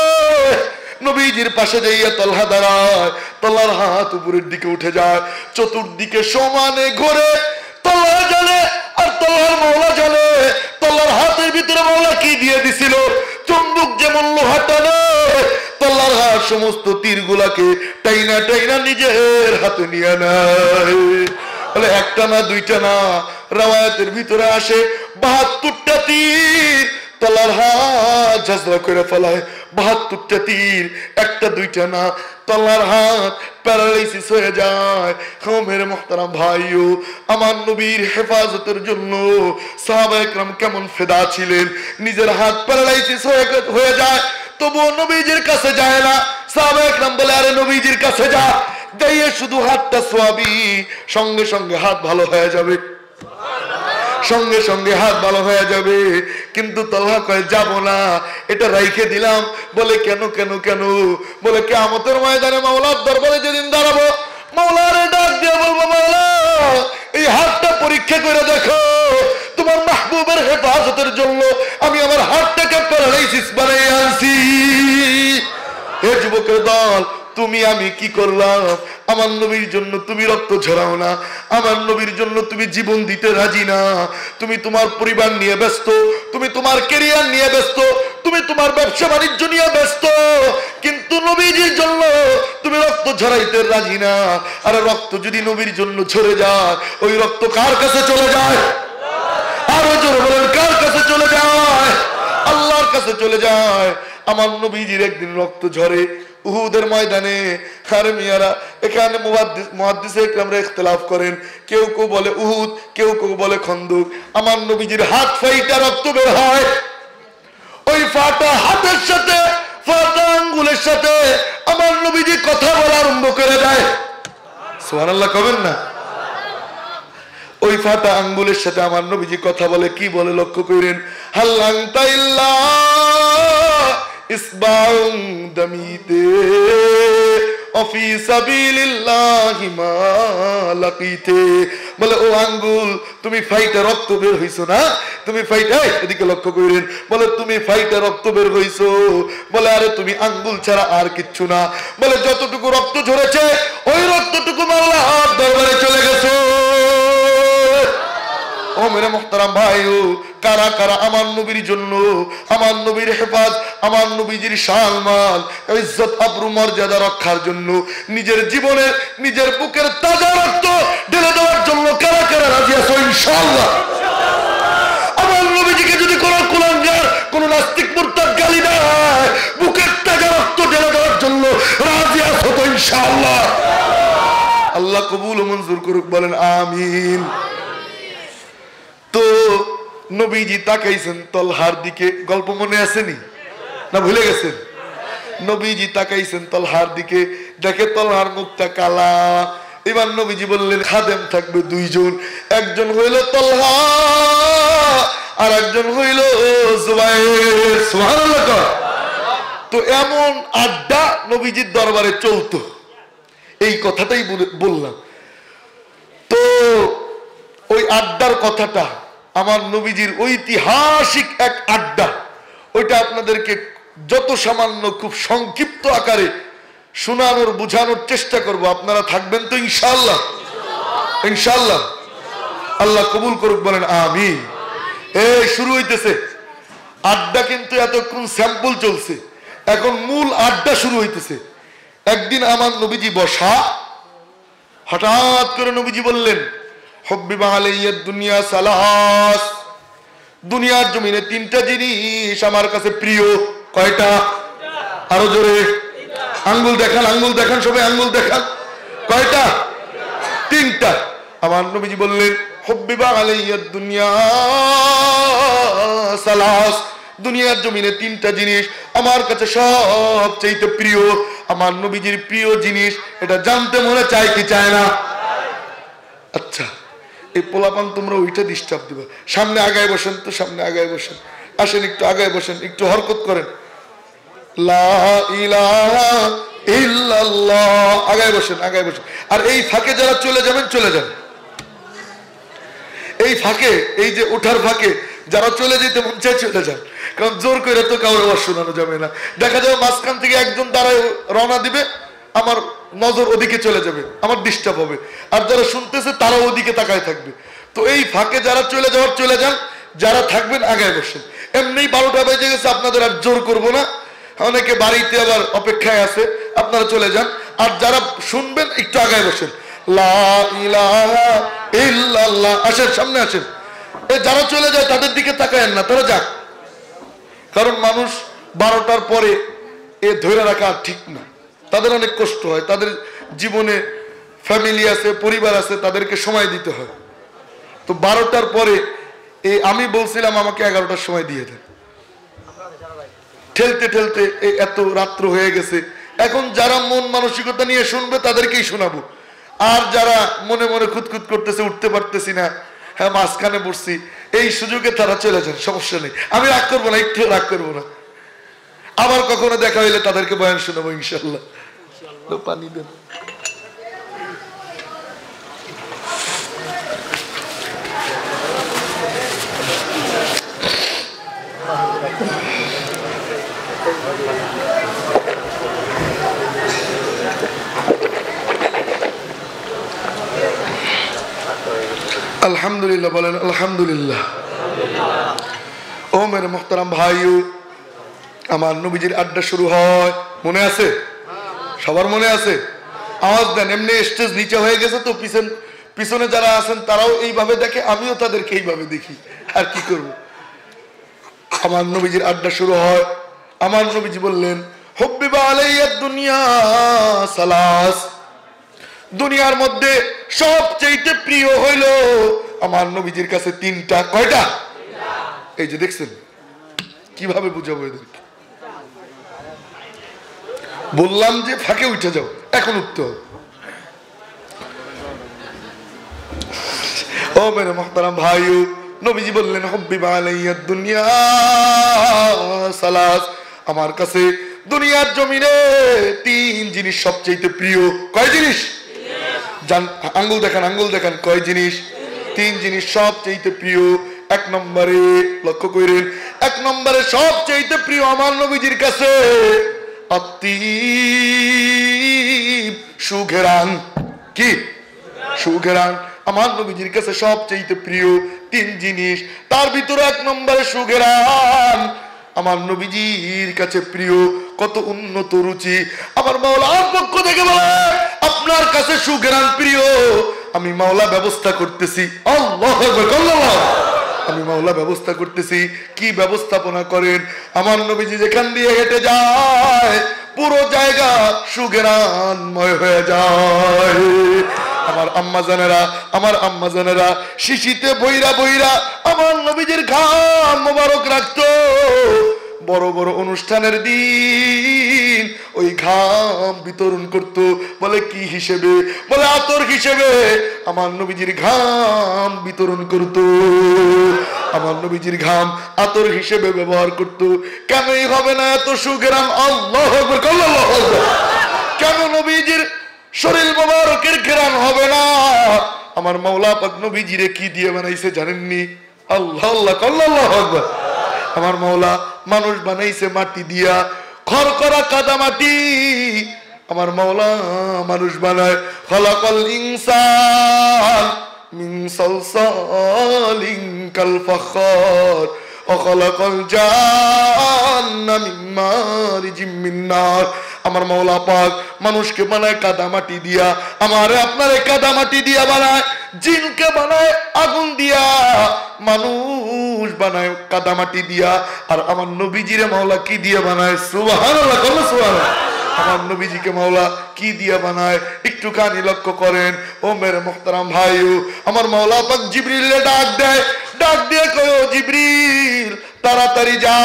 নবীজির পাশে যাইয়া তলহা দাঁড়ায়, তলহার হাত উপরের দিকে উঠে যায়, চতুর্দিকে সমানে ঘোরে। তলহা জানে আর তলহার মাওলা জানে তলহার হাতের ভিতরে মাওলা কি দিয়ে দিছিল। চুম্বক যেমন লোহা টানে, তলহার হাত সমস্ত তীরগুলাকে টাইনা টাইনা নিজের হাতে নিয়ে নেয়। বলে একটা না দুইটা না, রাওয়ায়াতের ভিতরে আসে 72টা তীর তলার হাত ঝাঁঝরা করে ফেলায়। 72টা তীর, একটা দুইটা না, তলার হাত প্যারালাইসিস হয়ে যায়। মেরে মুহতারাম ভাইও, আমার নবীর হেফাজতের জন্য সাহাবায়ে কেরাম কেমন ফেদা ছিলেন। নিজের হাত প্যারালাইসিস হয়ে যায়, তবুও নবীজির কাছে যায় না। সাহাবায়ে কেরাম বলে, আরে নবীজির কাছে যা, যাইয়ে শুধু হাতটা ছোঁয়াবি, সঙ্গে সঙ্গে হাত ভালো হয়ে যাবে, সঙ্গে সঙ্গে হাত ভালো হয়ে যাবে। কিন্তু তলহা কয়, যাব না, এটা রাইখে দিলাম। বলে কেন কেন কেন? বলে কিয়ামতের ময়দানে মাওলার দরবারে যেদিন দাঁড়াবো, মাওলারে ডাক দিয়ে বলবো, মাওলা এই হাতটা পরীক্ষা করে দেখো, তোমার মাহবুবের হেফাজতের জন্য আমি আমার হাতটাকে প্যারালাইসিস বানিয়ে আনছি। হে যুবকের দল, তুমি আমি কি করলাম? আমার নবীর জন্য তুমি রক্ত ঝরাও না, আমার নবীর জন্য তুমি জীবন দিতে রাজি না। তুমি তোমার পরিবার নিয়ে ব্যস্ত, তুমি তোমার ক্যারিয়ার নিয়ে ব্যস্ত, তুমি তোমার ব্যবসা বাণিজ্য নিয়ে ব্যস্ত, কিন্তু নবীজির জন্য তুমি রক্ত ঝরাইতে রাজি না। আর রক্ত যদি নবীর জন্য ঝরে যায়, ওই রক্ত কার কাছে চলে যায়? আরো জোরে বলেন, কার কাছে চলে যায়? আল্লাহর কাছে চলে যায়। আমার নবীজির একদিন রক্ত ঝরে উহুদের ময়দানে। আরে মিয়ারা, এখানে মুহাদ্দিসে ইকরামরা ইখতিলাফ করেন, কেউ কেউ বলে উহুদ, কেউ কেউ বলে খন্দক। আমার নবীজির হাত ফাইটা রক্ত বের হয়। ওই ফাটা হাতের সাথে, ফাটা আঙ্গুলের সাথে আমার নবীজি কথা বলা আরম্ভ করে দেয়। সুবহানাল্লাহ কবেন না? ওই ফাটা আঙ্গুলের সাথে আমার নবীজি কথা বলে, কি বলে লক্ষ্য করেন। হাল্লাংতা ইল্লা ইসবাউন দামিতে অফি সাবিলিল্লাহি মা লাকিতে। বলে ও আঙ্গুল, তুমি ফাইটে রক্ত বের হইছো না, তুমি ফাইটে, এদিকে লক্ষ্য করেন, বলে তুমি ফাইটে রক্ত বের হইছো। বলে আরে তুমি আঙ্গুল ছাড়া আর কিচ্ছু না। বলে যতটুকু রক্ত ঝরেছে ওই রক্তটুকু আল্লাহর দরবারে চলে গেছে। ও মেরে মুহতারাম ভাইও, কারা কারা আমার নবীর জন্য, আমার নবীর হেফাজ, আমার নবীজির সম্মান, ইজ্জত আবরু মর্যাদা রক্ষার জন্য নিজের জীবনে নিজের বুকের তাজা রক্ত ঢেলে দেওয়ার জন্য কারা কারা রাজি আছো? ইনশাআল্লাহ। আমার নবীজিকে যদি কোনো কুলাঙ্গার, কোনো নাস্তিক মুরতাদ গালি দেয়, বুকের তাজা রক্ত ঢেলে দেওয়ার জন্য রাজি আছো তো? ইনশাআল্লাহ। আল্লাহ কবুল ও মঞ্জুর করুক, বলেন আমিন। তো নবীজি তাকাইছেন তলহার দিকে, গল্প মনে আসেনি না ভুলে গেছেন? নবীজি তাকাইছেন তলহার দিকে, দেখে তলহার মুখটা কালা। এবার নবীজি বললেন খাদেম থাকবে দুইজন, একজন হইল তলহা আর একজন হইল জুবাইর। সুবহানাল্লাহ। তো এমন আড্ডা নবীজির দরবারে চলতো, এই কথাটাই বললাম। তো ওই আড্ডার কথাটা, আমার নবীজির ঐতিহাসিক এক আড্ডা, ওইটা আপনাদেরকে যত সামান্য খুব সংক্ষিপ্ত আকারে শোনানোর বুঝানোর চেষ্টা করব। আপনারা থাকবেন তো ইনশাআল্লাহ? ইনশাআল্লাহ। আল্লাহ কবুল করুক, বলেন আমিন। এই শুরু হইতেছে আড্ডা, কিন্তু এতক্ষণ স্যাম্পল চলছে, এখন মূল আড্ডা শুরু হইতেছে। একদিন আমার নবীজি বসা, হঠাৎ করে নবীজি বললেন হুব্বিবা আলাইয়া দুনিয়া সালাস, দুনিয়ার জমিনে তিনটা জিনিস আমার কাছে প্রিয়। কয়টা? আরো জোরে আঙ্গুল দেখান, আঙ্গুল দেখান, সবাই আঙ্গুল দেখান। কয়টা? তিনটা। আমার নবীজি বললেন হুব্বিবা আলাইয়া দুনিয়া সালাস, দুনিয়ার জমিনে তিনটা জিনিস আমার কাছে সবচেয়ে প্রিয়। আমার নবীজির প্রিয় জিনিস, এটা জানতে মনে চায় কি চায় না? আচ্ছা, এই পোলাপান তোমরা ওইটা ডিস্টার্ব দিবা। সামনে আগায় বসেন তো, সামনে আগায় বসেন, আসেন একটু আগায় বসেন, একটু হরকত করেন। লা ইলাহা ইল্লাল্লাহ, আগায় বসেন, আগায় বসেন। আর এই ফাঁকে যারা চলে যাবেন চলে যান। এই ফাঁকে, এই যে ওঠার ফাঁকে যারা চলে যেতে মন চায় চলে যান, কারণ জোর করে তো কারোর আওয়াজ শোনানো যাবে না। দেখা যাবে মাঝখান থেকে একজন দাঁড়ায় রওনা দিবে, আমার নজর ওদিকে চলে যাবে, আমার ডিস্টার্ব হবে। আর যারা শুনতেছে তারা ওদিকে তাকায় থাকবে। তো এই ফাঁকে যারা চলে যাওয়ার চলে যান, যারা থাকবেন আগায় বসেন। এমনি 12টা বেজে গেছে, আপনাদের আর জোর করবো না, অনেকে বাড়িতে আবার অপেক্ষায় আছে, আপনারা চলে যান। আর যারা শুনবেন একটু আগায় বসেন। লা ইলাহা ইল্লাল্লাহ, আসেন সামনে আসেন। এ যারা চলে যায় তাদের দিকে তাকায়েন না, তারা যাক। কারণ মানুষ 12টার পরে এ ধরে রাখা ঠিক না, তাদের অনেক কষ্ট হয়, তাদের জীবনে ফ্যামিলি আছে, পরিবার আছে, তাদেরকে সময় দিতে হয়। তো 12টার পরে এই আমি বলছিলাম আমাকে 11টার সময় দিয়ে দেন, ঠেলতে ঠেলতে এত রাত্র হয়ে গেছে। এখন যারা মন মানসিকতা নিয়ে শুনবে তাদেরকেই শোনাবো, আর যারা মনে মনে খুঁতখুত করতেছে উঠতে পারতেছি না, হ্যাঁ মাঝখানে বসছি, এই সুযোগে তারা চলে যান, সমস্যা নেই, আমি রাগ করবো না, একটু রাগ করবো না। আবার কখনো দেখা হইলে তাদেরকে বয়ান শোনাবো ইনশাল্লাহ। পানি দেন। আলহামদুলিল্লাহ বলেন আলহামদুলিল্লাহ। ও মেরে মুহতারাম ভাইও, আমার নবীজির আড্ডা শুরু হয়, মনে আছে? সবার মনে আছে? আওয়াজ দেন। এমনি স্টেজ নিচে হয়ে গেছে তো, পিছনে যারা আছেন তারাও এইভাবে দেখে, আমিও তাদেরকে এইভাবে দেখি, আর কি করব। আমার নবীজির আড্ডা শুরু হয়। আমার নবীজি বললেন, হুব্বিবা আলাইয়া দুনিয়া সালাস, দুনিয়ার মধ্যে সবচেয়ে প্রিয় হইল আমার নবীজির কাছে তিনটা। কয়টা? এই যে দেখছেন, কিভাবে বুঝাবো এদেরকে? বললাম যে ফাঁকে উঠে যাও, এখন উঠতে হবে। ও মেরে মুহতারাম ভাইও, নবীজি বললেন, হুব্বিবা আলাইয়া দুনিয়া সালাস, আমার কাছে দুনিয়ার জমিনে তিন জিনিস সবচেয়ে প্রিয়। কয় জিনিস? আঙ্গুল দেখান, আঙ্গুল দেখান। কয় জিনিস? তিন জিনিস সবচেয়ে প্রিয়। এক নম্বরে, লক্ষ্য করেন, এক নম্বরে সবচেয়ে প্রিয় আমার নবীজির কাছে আত্মীব, সুঘেরান। কি? সুঘেরান। আমার নবীজির কাছে সবচেয়ে প্রিয় তিন জিনিস, তার ভিতরে এক নম্বরে সুঘেরান আমার নবীজির কাছে প্রিয়। কত উন্নত রুচি! আমার মাওলার পক্ষ থেকে বলে, আপনার কাছে সুঘেরান প্রিয়, আমি মাওলা ব্যবস্থা করতেছি। আল্লাহু আকবার। আমি মাওলা ব্যবস্থা করতেছি। কি ব্যবস্থাপনা করেন? আমার নবীজি যেখান দিয়ে হেঁটে যায় পুরো জায়গা সুঘেরানময় হয়ে যায়। আমার আম্মা জানেরা শিশিতে বইরা বইরা আমার নবীজির ঘাম মোবারক রাখতো। বড় বড় অনুষ্ঠানের দিন ওই ঘাম বিতরণ করত। বলে কি হিসেবে? বলে আতর হিসেবে আমার নবীজির ঘাম বিতরণ করত। আমার নবীজির ঘাম আতর হিসেবে ব্যবহার করত। কেনই হবে না এত সুঘেরান? আল্লাহু আকবার, আল্লাহু আকবার। কেন নবীজির শরীর মোবারকের ঘেরান হবে না? আমার মাওলা পাক নবীজিরে কি দিয়ে বানাইছে জানেননি? আল্লাহ আল্লাহ, আল্লাহু আকবার। আমার মাওলা মানুষ বানাইছে মাটি দিয়া, খড়করা কাদা মাটি। আমার মাওলা মানুষ বানায়, খালাকাল ইনসান মিন সালসালিন কাল ফাখার ওয়া খালাকাল জান্না মিন মারিজিম মিন নার। আমার মাওলা পাক মানুষকে বানায় কাদা মাটি দিয়া, আমারে আপনারে কাদা মাটি দিয়া বানায়, জিনকে বানায় আগুন দিয়া, মানুষ বানায় কাদা মাটি দিয়া, আর আমার নবীজিরে মাওলা কি দিয়া বানায়? সুবহানাল্লাহ, সুবহানাল্লাহ। আমার নবীজিকে মাওলা কি দিয়া বানায়? একটুখানি লক্ষ্য করেন। ও মেরে মুহতারাম ভাইও, আমার মাওলা পাক জিবরিলে ডাক দেয়, ডাক দিয়ে কয়, জিবরিল তাড়াতাড়ি যা,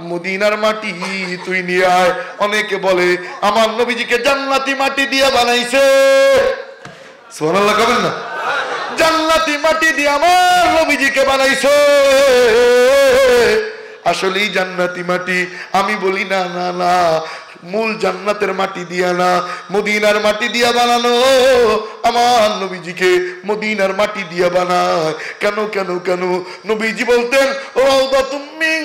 মদিনার মাটি তুই নিয়ে আয়। অনেকে বলে আমার নবীজিকে জান্নাতি মাটি দিয়ে বানাইছে। সুবহানাল্লাহ কবেন না? জান্নাতি মাটি দিয়ে আমার নবীজিকে বানাইছে। আসলেই জান্নাতি মাটি? আমি বলি না না না, মূল জান্নাতের মাটি দিয়া না, মদিনার মাটি দিয়া বানানো। আমার নবীজিকে মদিনার মাটি দিয়া বানায়। কেন কেন কেন? নবীজি বলতেন, রাউদাতুম মিন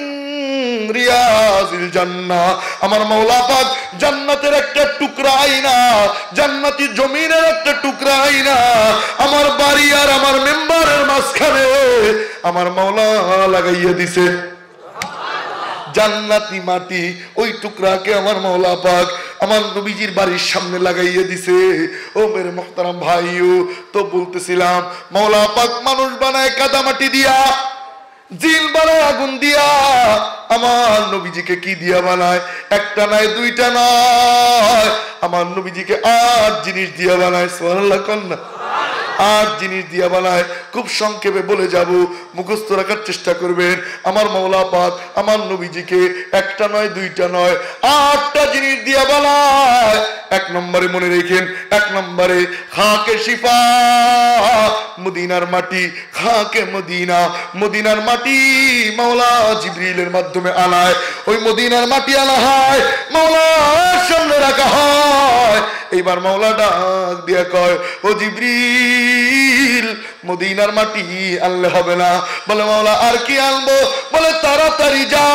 রিয়াজিল জান্নাহ। আমার মাওলা পাক জান্নাতের একটা টুকরা আয়না, জান্নাতি জমিনের একটা টুকরা আয়না আমার বাড়ি আর আমার মেম্বারের মাঝখানে আমার মাওলা লাগাইয়া দিছে জান্নাতি মাটি। ওই টুকরাকে আমার মাওলা পাক আমার নবীজির বাড়ির সামনে লাগাইয়া দিছে। ও মেরে মুহতারাম ভাইও, তো বলতেছিলাম, মাওলা পাক মানুষ বানায় কাদা মাটি দিয়া, জিন বানায় আগুন দিয়া। আমার নবীজিকে কি দিয়া বানায়? একটা নয়, দুইটা নয়, আমার নবীজিকে 8 জিনিস দিয়া বানায়। সুবহানাল্লাহ কন্যা, 8 জিনিস দিয়া বানায়। খুব সংক্ষেপে বলে যাব, মুখস্থ রাখার চেষ্টা করবেন। আমার মাওলা পাক আমার নবীজিকে একটা নয়, দুইটা নয়, 8টা জিনিস দিয়া বানায়। এক নম্বরে মনে রেখেন, এক নম্বরে খাকে শিফা, মদিনার মাটি, খাকে মদিনা, মদিনার মাটি মাওলা জিবরিলের মাধ্যমে আনায়। ওই মদিনার মাটি আনা হয়, মাওলার সামনে রাখা হয়। এইবার মাওলা ডাক দিয়া কয়, ও জিবরিল, মদিনার মাটি আনলে হবে না। বলে মাওলা আর কি আনবো? বলে তাড়াতাড়ি যা,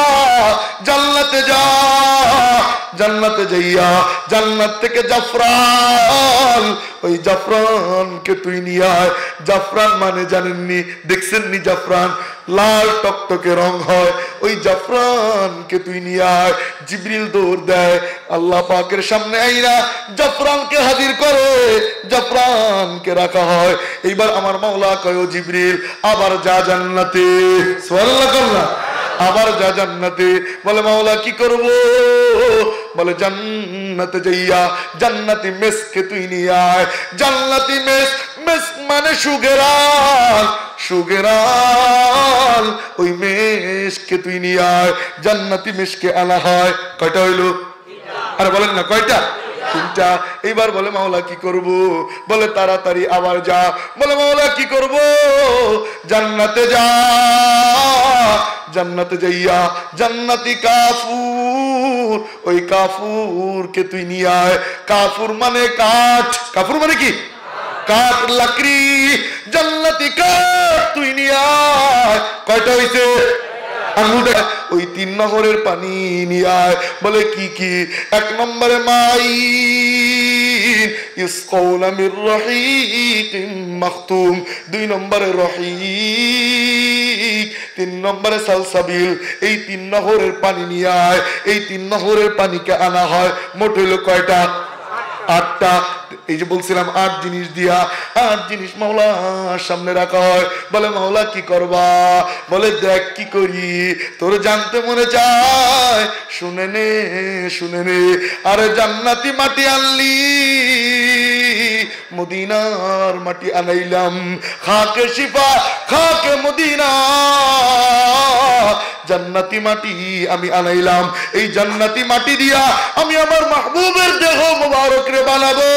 জান্নাতে যা, জান্নাতে যাইয়া জান্নাত থেকে জাফরান, ওই জাফরানকে তুই নিয়ে আয়। জাফরান মানে জানেননি? দেখছেননি? জাফরান লাল টকটকে রং হয়, ওই জাফরানকে তুই নিয়ে আয়। জিবরিল দৌড় দেয়, আল্লাহ পাকের সামনে আইরা জাফরানকে হাজির করে, জাফরানকে রাখা হয়। এইবার আমার মাওলা কয়, ও জিবরিল আবার যা জান্নাতে। সুবহানাল্লাহ, আবার যা জান্নাতে। বলে মাওলা কি করব? বলে জান্নাতে যাইয়া জান্নাতি মেসকে তুই নিয়ে আয়। জান্নাতি মেস, মেস মানে সুগেরান, সুগেরান ওই মেসকে তুই নিয়ে আয়। জান্নাতি মেসকে আনা হয়। কয়টা হইলো? আরে বলেন না কয়টা? তিনটা। এইবার বলে মাওলা কি করব? বলে তাড়াতাড়ি আবার যা। বলে মাওলা কি করব? জান্নাতে যা, জান্নাতে যাইয়া জান্নাতি কাফুর, ওই কাফুরকে তুই নিয়ে আয়। কাফুর মানে কাঠ, কাফুর মানে কি? কাঠ, লাকড়ি। জান্নাতি কাঠ তুই নিয়ে আয়। কয়টা হইছে? আঙুলটা। ওই 3 নহরের পানি নিয়ে আয়। বলে কি কি? 1 নম্বরে মাই ইসকাউনা মির রহিকিম মাখতুম, 2 নম্বরে রহিক, 3 নম্বরে সালসাবিল। এই 3 নহরের পানি নিয়ে আয়। এই 3 নহরের পানিকে আনা হয়। মোট হইল কয়টা? 8টা। এই যে বলছিলাম 8 জিনিস দিয়া 8 জিনিস মাওলার সামনে রাখা হয়। বলে মাওলা কি করবা? বলে দেখ কি করি, তোর জানতে মনে চায়, শুনে নে, শুনে নে। আরে জান্নাতি মাটি আনলি, মদিনার মাটি আনাইলাম। খাকে শিফা, খাকে মদিনা, জান্নাতি মাটি আমি আনাইলাম। এই জান্নাতি মাটি দিয়া আমি আমার মাহবুবের দেহ মুবারক রে বানাবো,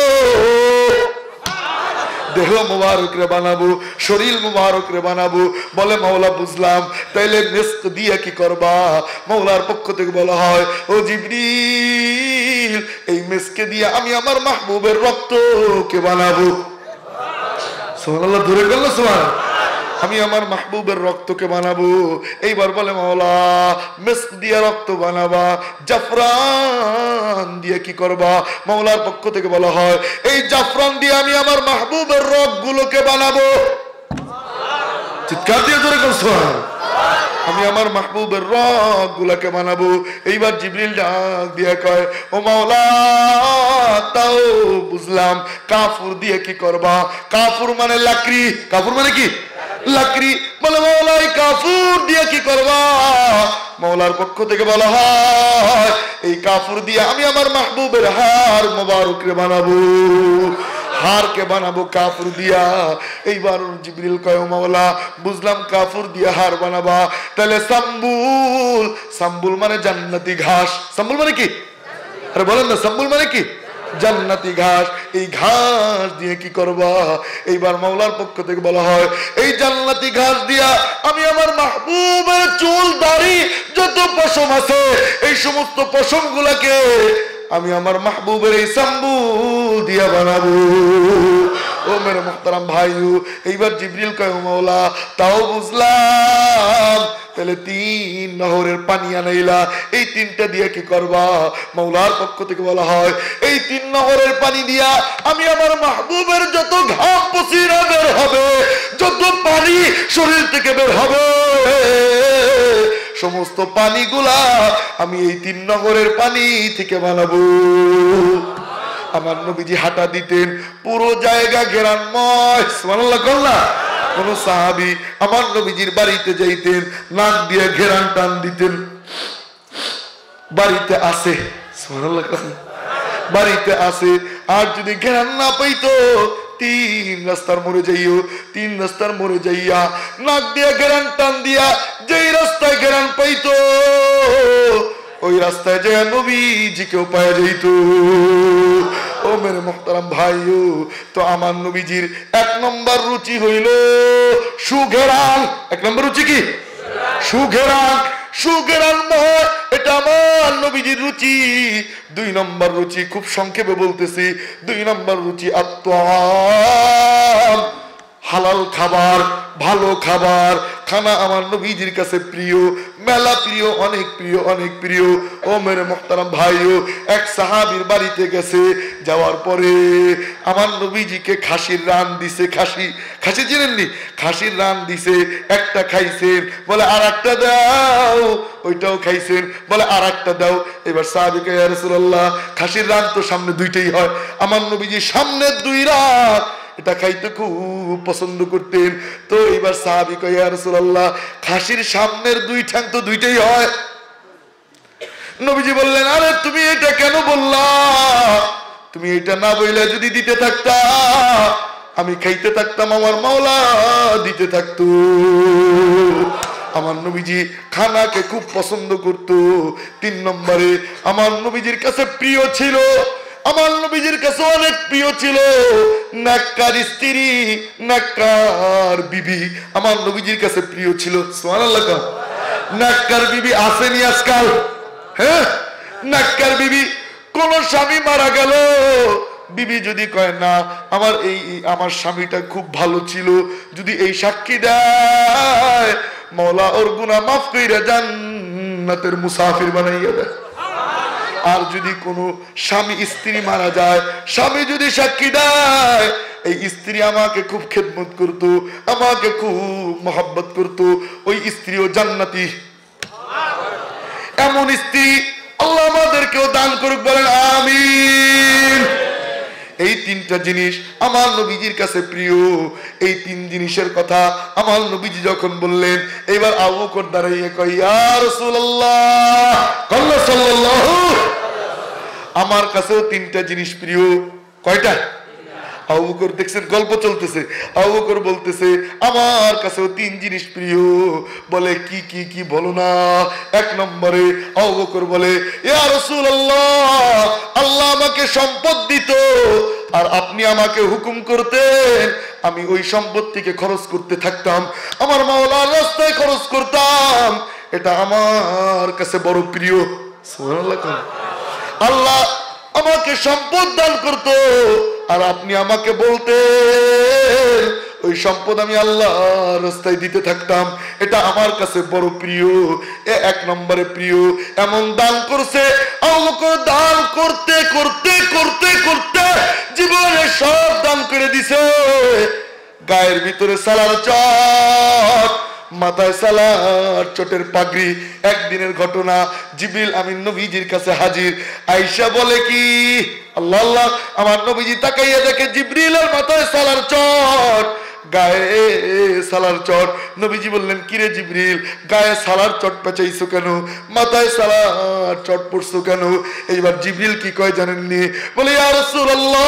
দেহ মুবারক রে বানাবো, শরীর মুবারক রে বানাবো। বলে মাওলা বুঝলাম, তাইলে মিস্ক দিয়ে কি করবা? মাওলার পক্ষ থেকে বলা হয়, ও জিবরিল, এই মিস্কে দিয়ে আমি আমার মাহবুবের রক্তকে বানাবো। সুবহানাল্লাহ, ধরে গেল সুবহানাল্লাহ। আমি আমার মাহবুবের রক্তকে বানাবো। এইবার বলে মাওলা মিস্ক দিয়ে রক্ত বানাবা, জাফরান দিয়ে কি করবা? মাওলার পক্ষ থেকে বলা হয়, এই জাফরান দিয়ে আমি আমার মাহবুবের রগগুলোকে বানাবো। চিৎকার দিয়ে ধরে করছো, আমি আমার মাহবুবের রগগুলোকে বানাবো। এইবার জিবরিল ডাক দিয়ে কয়, ও মাওলা তাও বুঝলাম, কাফুর দিয়ে কি করবা? কাফুর মানে লাকড়ি। কাফুর মানে কি? লাকড়ি। বলে মাওলা এই কাফুর দিয়ে কি করবা? মাওলার পক্ষ থেকে বলা হয়, এই কাফুর দিয়ে আমি আমার মাহবুবের হার মোবারক রে বানাবো, হারকে বানাবো কাফুর দিয়া। এইবার জিবরিল কয়, মাওলা বুঝলাম কাফুর দিয়া হার বানাবা, তাহলে সাম্বুল, সাম্বুল মানে জান্নাতি ঘাস। সাম্বুল মানে কি? আরে বলেন না, সাম্বুল মানে কি? জান্নাতি ঘাস। এই ঘাস দিয়ে কি করবা? এইবার মাওলার পক্ষ থেকে বলা হয়, এই জান্নাতি ঘাস দিয়া আমি আমার মাহবুবের চুল দাড়ি যত পশম আছে, এই সমস্ত পশম গুলাকে আমি আমার মাহবুবের এই সাম্বুল দিয়া বানাবো। ও মেরে মুহতারাম ভাইও, এইবার জিবরিল কয়, মাওলা তাও বুঝলাম, তাহলে 3 নহরের পানি আনাইলা, এই 3টা দিয়ে কি করবা? মাওলার পক্ষ থেকে বলা হয়, এই 3 নহরের পানি দিয়া আমি আমার মাহবুবের যত ঘাম পসিনা বের হবে, যত পানি শরীর থেকে বের হবে, সমস্ত পানিগুলা আমি এই 3 নহরের পানি থেকে বানাবো। আমার নবীজি হাঁটা দিতেন, পুরো জায়গা ঘেরানময়। সুবহানাল্লাহ কল্লা। কোন সাহাবী আমার নবীজির বাড়িতে যাইতেন, নাক দিয়ে ঘেরান টান দিতেন, বাড়িতে আসে। সুবহানাল্লাহ, বাড়িতে আসে। আর যদি ঘেরান না পাইতো, 3 রাস্তার মোড়ে যাইও, 3 রাস্তার মোড়ে যাইয়া নাক দিয়ে ঘেরান টান দিয়া যেই রাস্তায় ঘেরান পাইতো, ওই রাস্তায় যে নবীজিকেও পাওয়া যাইত। ও মেরে মুহতারাম ভাইও, তো আমার নবীজির 1 নম্বর রুচি হইল সুঘেরান। 1 নম্বর রুচি কি? সুঘেরান। সুঘেরান ময়, এটা আমার নবীজির রুচি। 2 নম্বর রুচি, খুব সংক্ষেপে বলতেছি, 2 নম্বর রুচি আত্মাম, হালাল খাবার, ভালো খাবার। খানা আমার নবীজির কাছে প্রিয়, মেলা প্রিয়, অনেক প্রিয়, অনেক প্রিয়। ও মেরে মুহতারাম ভাইও, এক সাহাবীর বাড়িতে গেছে, যাওয়ার পরে আমার নবীজিকে খাসির রান দিছে। খাসি, খাসি চিনেননি? খাসির রান দিছে, একটা খাইছেন, বলে আর একটা দাও, ওইটাও খাইছেন, বলে আর একটা দাও। এবার সাহাবীকে, ইয়া রাসূলুল্লাহ খাসির রান তো সামনে 2টাই হয়, আমার নবীজির সামনে 2 রাত, এটা খাইতে খুব পছন্দ করতেন। তো এবার সাহাবী কয় ইয়া রাসূলুল্লাহ খাসির সামনের দুই ঠ্যাং তো দুইটাই হয়। নবীজি বললেন আরে তুমি এটা কেন বললা, তুমি এটা না বইলে যদি দিতে থাকতা আমি খাইতে থাকতাম, আমার মাওলা দিতে থাকতো। আমার নবীজি খানাকে খুব পছন্দ করত। 3 নম্বরে আমার নবীজির কাছে প্রিয় ছিল, আমার নবীজির কাছে অনেক প্রিয় ছিল নাক্কার স্ত্রী, নাক্কার বিবি আমার নবীজির কাছে প্রিয় ছিল। সুবহানাল্লাহ। নাক্কার বিবি আসেনি আজকাল? হ্যাঁ, নাক্কার বিবি। কোন স্বামী মারা গেল, বিবি যদি কয় না আমার স্বামীটা খুব ভালো ছিল, যদি এই সাক্ষী দেয় মওলা ওর গুনাহ মাফ কইরা জান্নাতের মুসাফির বানাইয়া দেয়। আর যদি কোনো স্বামী স্ত্রী মারা যায়, স্বামী যদি সাক্ষী দেয় এই স্ত্রী আমাকে খুব খেদমত করত, আমাকে খুব মহব্বত করত, ওই স্ত্রীও জান্নাতি। এমন স্ত্রী আল্লাহ আমাদেরকেও দান করুক, বলেন আমিন। এই 3টা জিনিস আমার নবীজির কাছে প্রিয়। এই 3 জিনিসের কথা আমার নবীজি যখন বললেন, এবার আবু বকর দাঁড়াইয়া কয় ইয়া রাসূলুল্লাহ সাল্লাল্লাহু, আমার কাছেও 3টা জিনিস প্রিয়। কয়টা? আবু বকর দেখছেন গল্প চলতেছে, আবু বকর বলতেছে আমার কাছেও 3 জিনিস প্রিয়। বলে কি কি কি বলো না। 1 নম্বরে আবু বকর বলে ইয়া রাসূলুল্লাহ আল্লাহ আমাকে সম্পদ দিত আর আপনি আমাকে হুকুম করতেন, আমি ওই সম্পত্তিকে খরচ করতে থাকতাম, আমার মাওলার রাস্তায় খরচ করতাম, এটা আমার কাছে বড় প্রিয়। সুবহানাল্লাহ। আল্লাহ আমাকে সম্পদ দান করতো আর আপনি আমাকে বলতেন ওই সম্পদ আমি আল্লাহর রাস্তায় দিতে থাকতাম, এটা আমার কাছে বড় প্রিয়। 1 নম্বরে প্রিয়। এমন দান করছে আবু বকর, দান করতে করতে করতে করতে জীবনে সব দান করে দিছে। গায়ের ভিতরে সালার চট, মাথায় সালার চটের পাগড়ি। একদিনের ঘটনা, জিবরিল আমিন নবীজির কাছে হাজির। আয়েশা বলে কি আল্লাহ আল্লাহ, আমার নবীজি তাকাইয়া দেখে জিবরিলের মাথায় সালার চট, গায়ে সালার চট। নবীজি বললেন কিরে জিবরিল, গায়ে সালার চট পেঁচাইছো কেন, মাথায় সালার চট পড়ছো কেন? এইবার জিবরিল কি কয় জানেননি? বলে ইয়া রাসূলুল্লাহ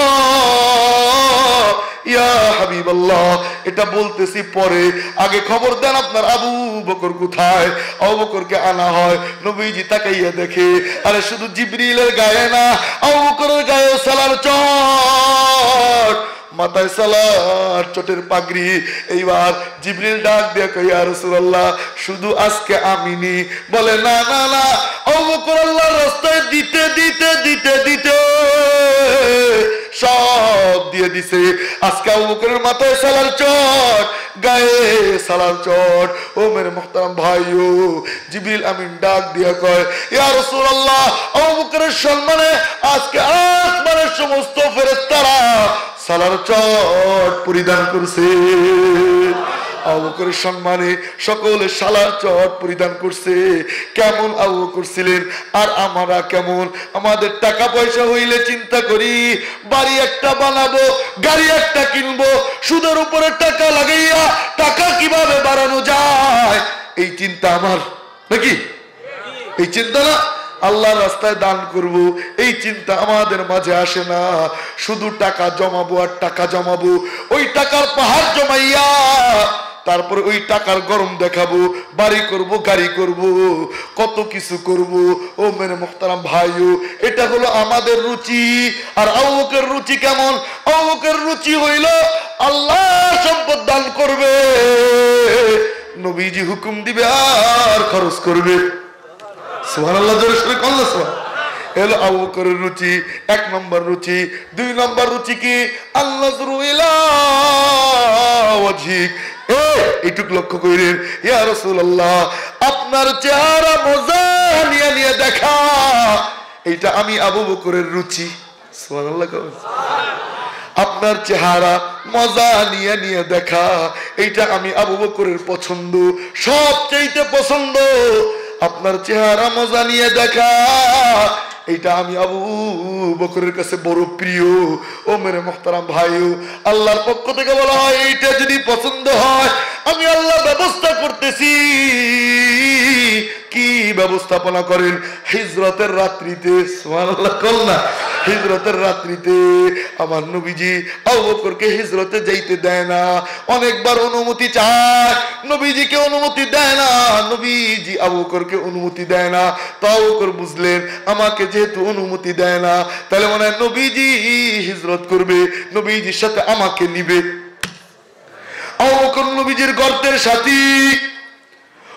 ইয়া হাবিবাল্লাহ, এটা বলতেছি পরে, আগে খবর দেন আপনার আবু বকর কোথায়? আবু বকরকে আনা হয়। নবীজি তাকাইয়া দেখে আরে শুধু জিবরিলের গায়ে না, আবু বকরের গায়ে সালার চট, মাথায় সালার চটের পাগড়ি। এইবার জিবরিল ডাক দিয়ে কয় ইয়া রাসূলুল্লাহ শুধু আজকে আমিনি? বলে না না না, আবু বকর আল্লাহর রাস্তায় দিতে দিতে দিতে দিতে সব দিয়ে দিছে। আজকে আবু বকরের মাথায় সালার চট, গায়ে সালার চট। ও মেরে মুহতারাম ভাইও, জিবরিল আমিন ডাক দিয়া কয় ইয়া রাসূলুল্লাহ আবু বকরের সম্মানে আজকে আসমানের সমস্ত ফেরেশতারা সালার চট পরিধান করছে। আবু বকরের সম্মানে সকলে সালার চট পরিধান করছে। কেমন আবু বকর ছিলেন আর আমরা কেমন? আমাদের টাকা পয়সা হইলে চিন্তা করি বাড়ি একটা বানাবো, গাড়ি একটা কিনবো, সুদের উপরে টাকা লাগাইয়া টাকা কিভাবে বাড়ানো যায়, এই চিন্তা আমার, নাকি? এই চিন্তা না, আল্লাহর রাস্তায় দান করব, এই চিন্তা আমাদের মাঝে আসে না। শুধু টাকা জমাবো আর টাকা জমাবো, ওই টাকার পাহাড় জমাইয়া তারপরে ওই টাকার গরম দেখাবো, বাড়ি করব, গাড়ি করব, কত কিছু করব। ও মেরে মুহতারাম ভাইও, এটা হলো আমাদের রুচি। আর আবু বকরের রুচি কেমন? আবু বকরের রুচি হইল আল্লাহ সম্পদ দান করবে, নবীজি হুকুম দিবে আর খরচ করবে। সুবহানাল্লাহ, জোরে সোরে আল্লাহ সুবহান। এলো আবু বকরের রুচি, 1 নম্বর রুচি। 2 নম্বর রুচি কি? আল্লাযরু ইলা ওয়াজহিক। এইটুক লক্ষ্য করেন ইয়া রাসূলুল্লাহ আপনার চেহারা মজা নিয়ে নিয়ে দেখা, এইটা আমি আবু বকরের রুচি। সুবহানাল্লাহ। আপনার চেহারা মজা নিয়ে নিয়ে দেখা, এইটা আমি আবু বকরের পছন্দ, সবচেয়ে পছন্দ। আপনার চেহারা মজা নিয়ে দেখা, এটা আমি আবু বকরের কাছে বড় প্রিয়। ও মেরে মুহতারাম ভাইও, আল্লাহর পক্ষ থেকে বলা হয় এইটা যদি পছন্দ হয় আমি আল্লাহ ব্যবস্থা করতেছি। কি ব্যবস্থাপনা করেন? হিজরতের রাত্রিতে, সুবহানাল্লাহ কল্লা, হিজরতের রাত্রিতে আমার নবীজি আবু বকরকে হিজরতে যাইতে দেয় না। অনেকবার অনুমতি চায়, নবীজিকে অনুমতি দেয় না, নবীজি আবু বকরকে অনুমতি দেয় না। তো আবু বকর বুঝলেন আমাকে যেহেতু অনুমতি দেয় না, তাহলে মনে হয় নবীজি হিজরত করবে, নবীজির সাথে আমাকে নিবে। আবু বকর নবীজির গর্তের সাথী।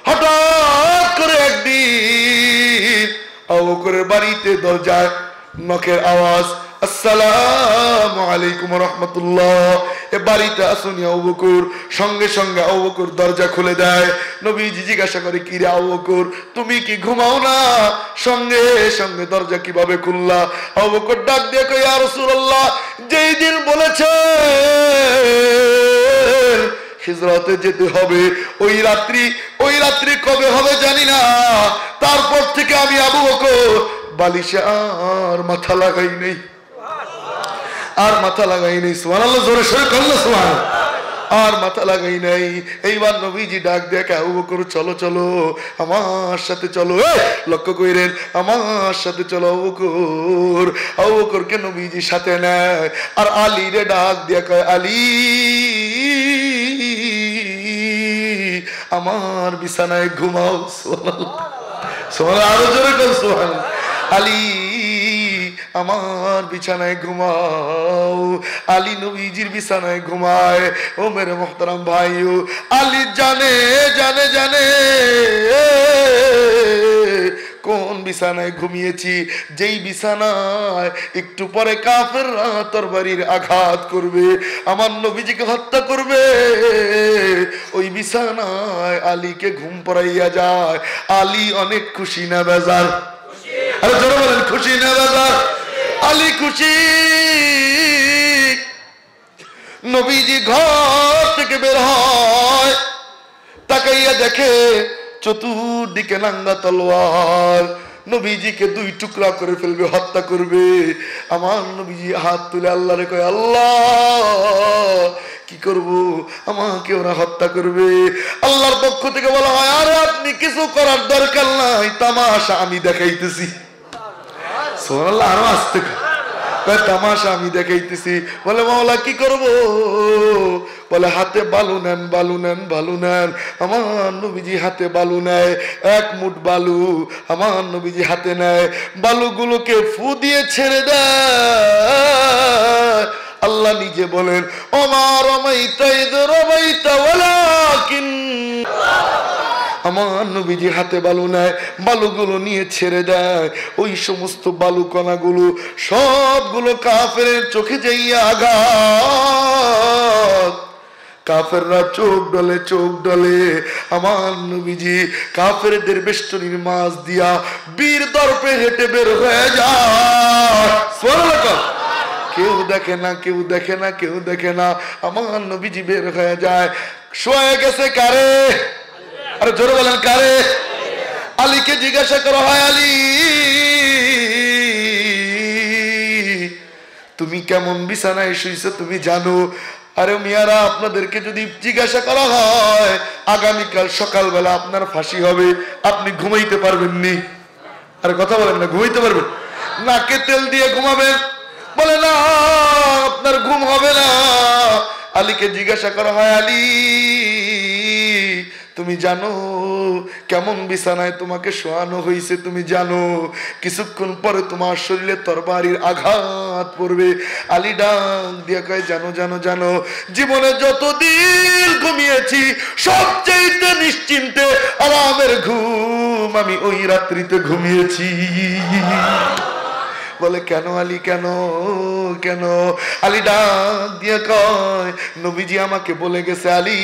হঠাৎ করে একদিন আবু বকরের বাড়িতে দরজায় নখের আওয়াজ, আসসালামু আলাইকুম ওয়া রাহমাতুল্লাহ। এ বাড়িতে আসুনি আবু বকর। সঙ্গে সঙ্গে আবু বকর দরজা খুলে দেয়। নবীজি জিজ্ঞাসা করে, কি রে আবু বকর, তুমি কি ঘুমাও না? সঙ্গে সঙ্গে দরজা কিভাবে খুললা? আবু বকর ডাক দিয়ে কয়, ইয়া রাসূলুল্লাহ, যেই দিন বলেছে হিজরতে যেতে হবে ওই রাত্রি কবে হবে জানি না। তারপর থেকে আমি আবু বকর বালিশে আর মাথা লাগাই নেই, আর মাথা লাগাই নেই। সুবহানাল্লাহ, জোরে সোরে কল্লা সুবহান। আর মাথা লাগাই নাই। এইবার নবীজি ডাক দেখে, আবু বকর চলো চলো আমার সাথে চলো। লক্ষ্য কইরেন, আমার সাথে চলো আবু বকর। আবু বকরকে নবীজি সাথে নেয়। আর আলী রে ডাক দিয়ে কয়, আলী আমার বিছানায় ঘুমাও। সুবহানাল্লাহ, সুবহানাল্লাহ, আরো জোরে কর সুবহানাল্লাহ। আলী আমার বিছানায় ঘুমাও। আলী নবীজির বিছানায় ঘুমায়। ও মেরে মুহতারাম ভাইও, আলী জানে জানে জানে কোন বিছানায় ঘুমিয়েছি, যেই বিছানায় একটু পরে কাফেররা তরবারির আঘাত করবে, আমার নবীজিকে হত্যা করবে, ওই বিছানায় আলীকে ঘুম পড়াইয়া যায়। আলী অনেক খুশি না বেজার? আরে জোরে বলেন, খুশি না বেজার? আলী খুশি। নবীজি ঘর থেকে বের হয়, তাকাইয়া দেখে চতুর্দিকে নাঙ্গা তলোয়ার। নবীজিকে দুই টুকরা করে ফেলবে, হত্যা করবে। আমার নবীজি হাত তুলে আল্লাহরে কয়, আল্লাহ কি করব, আমাকে ওরা হত্যা করবে। আল্লাহর পক্ষ থেকে বলা হয়, আরে আপনি কিছু করার দরকার নাই, তামাশা আমি দেখাইতেছি। সুবহানাল্লাহ, আরো আসতে তামাশা আমি দেখাইতেছি। বলে মাওলা কি করব? বলে হাতে বালু নেন, বালু নেন, বালু নেন। আমার নবীজি হাতে বালু নেয়, এক মুঠ বালু আমার নবীজি হাতে নেয়। বালুগুলোকে ফু দিয়ে ছেড়ে দেয়। আল্লাহ নিজে বলেন, ওমা রামাইতা ইয রামাইতা ওয়ালাকিন। আমার নবীজি হাতে বালু নেয়, বালুগুলো নিয়ে ছেড়ে দেয়। ওই সমস্ত বালু কণাগুলো সবগুলো কাফেরের চোখে যাইয়া আঘাত। কাফেররা চোখ ডলে, চোখ ডলে। আমার নবীজি কাফেরদের বেষ্টনীর মাঝ দিয়া বীর দর্পে হেঁটে বের হয়ে যায়। সুবহানাল্লাহ, কেউ দেখে না, কেউ দেখে না, কেউ দেখে না। আমার নবীজি বের হয়ে যায়। শোয়া গেছে কারে? আরে জোরে বলেন, কারে? আলীকে জিজ্ঞাসা করা হয়, আলী তুমি কেমন বিছানায় শুইছো তুমি জানো? আরে মিয়ারা, আপনাদেরকে যদি জিজ্ঞাসা করা হয় আগামীকাল সকালবেলা আপনার ফাঁসি হবে, আপনি ঘুমাইতে পারবেন নি? আরে কথা বলেন না, ঘুমাইতে পারবেন? নাকে তেল দিয়ে ঘুমাবেন? বলে না, আপনার ঘুম হবে না। আলীকে জিজ্ঞাসা করা হয়, আলী তুমি জানো কেমন বিছানায় তোমাকে শোয়ানো হয়েছে? তুমি জানো কিছুক্ষণ পরে তোমার শরীরে তরবারির আঘাত পড়বে। আলী ডাক দিয়ে কয়, জানো জানো জানো, জীবনে যতদিন ঘুমিয়েছি সবচেয়ে নিশ্চিন্তে আরামের ঘুম আমি ওই রাত্রিতে ঘুমিয়েছি। বলে কেন আলী, কেন কেন? আলী ডাক দিয়ে কয়, নবীজি আমাকে বলে গেছে, আলী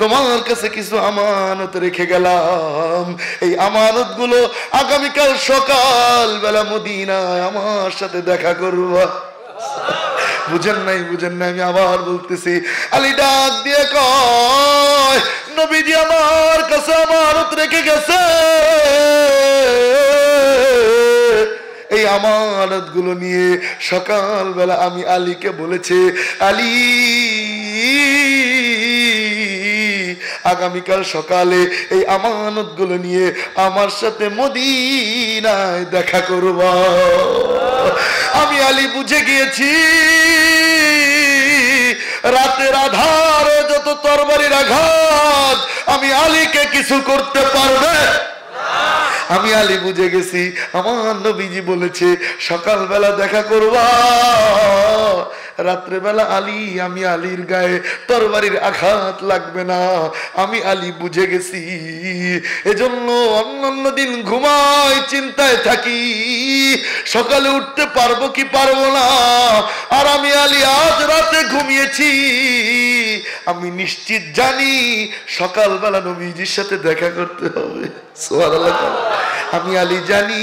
তোমার কাছে কিছু আমানত রেখে গেলাম, এই আমানত গুলো আগামীকাল সকাল বেলা মদিনায় আমার সাথে দেখা করবা। বুঝেন নাই, বুঝেন নাই, আমি আবার বলতেছি। আলী ডাক দিয়ে কয়, নবীজি আমার কাছে আমানত রেখে গেছে, এই আমানতগুলো নিয়ে সকালবেলা আমি আলীকে বলেছে, আলী আগামীকাল সকালে এই আমানতগুলো নিয়ে আমার সাথে মদিনায় দেখা করবা। আমি আলী বুঝে গিয়েছি রাতের আধারে যত তরবারির আঘাত আমি আলীকে কিছু করতে পারবে। আমি আলী বুঝে গেছি আমার নবীজি বলেছে সকালবেলা দেখা করবা, রাত্রেবেলা আলী আমি আলীর গায়ে তরবারির আঘাত লাগবে না। আমি আলী বুঝে গেছি, এজন্য অন্যান্য দিন ঘুমাই চিন্তায় থাকি সকালে উঠতে পারবো কি পারবো না। আর আমি আলী আজ রাতে ঘুমিয়েছি, আমি নিশ্চিত জানি সকালবেলা নবীজির সাথে দেখা করতে হবে। সুবহানাল্লাহ। আমি আলী জানি।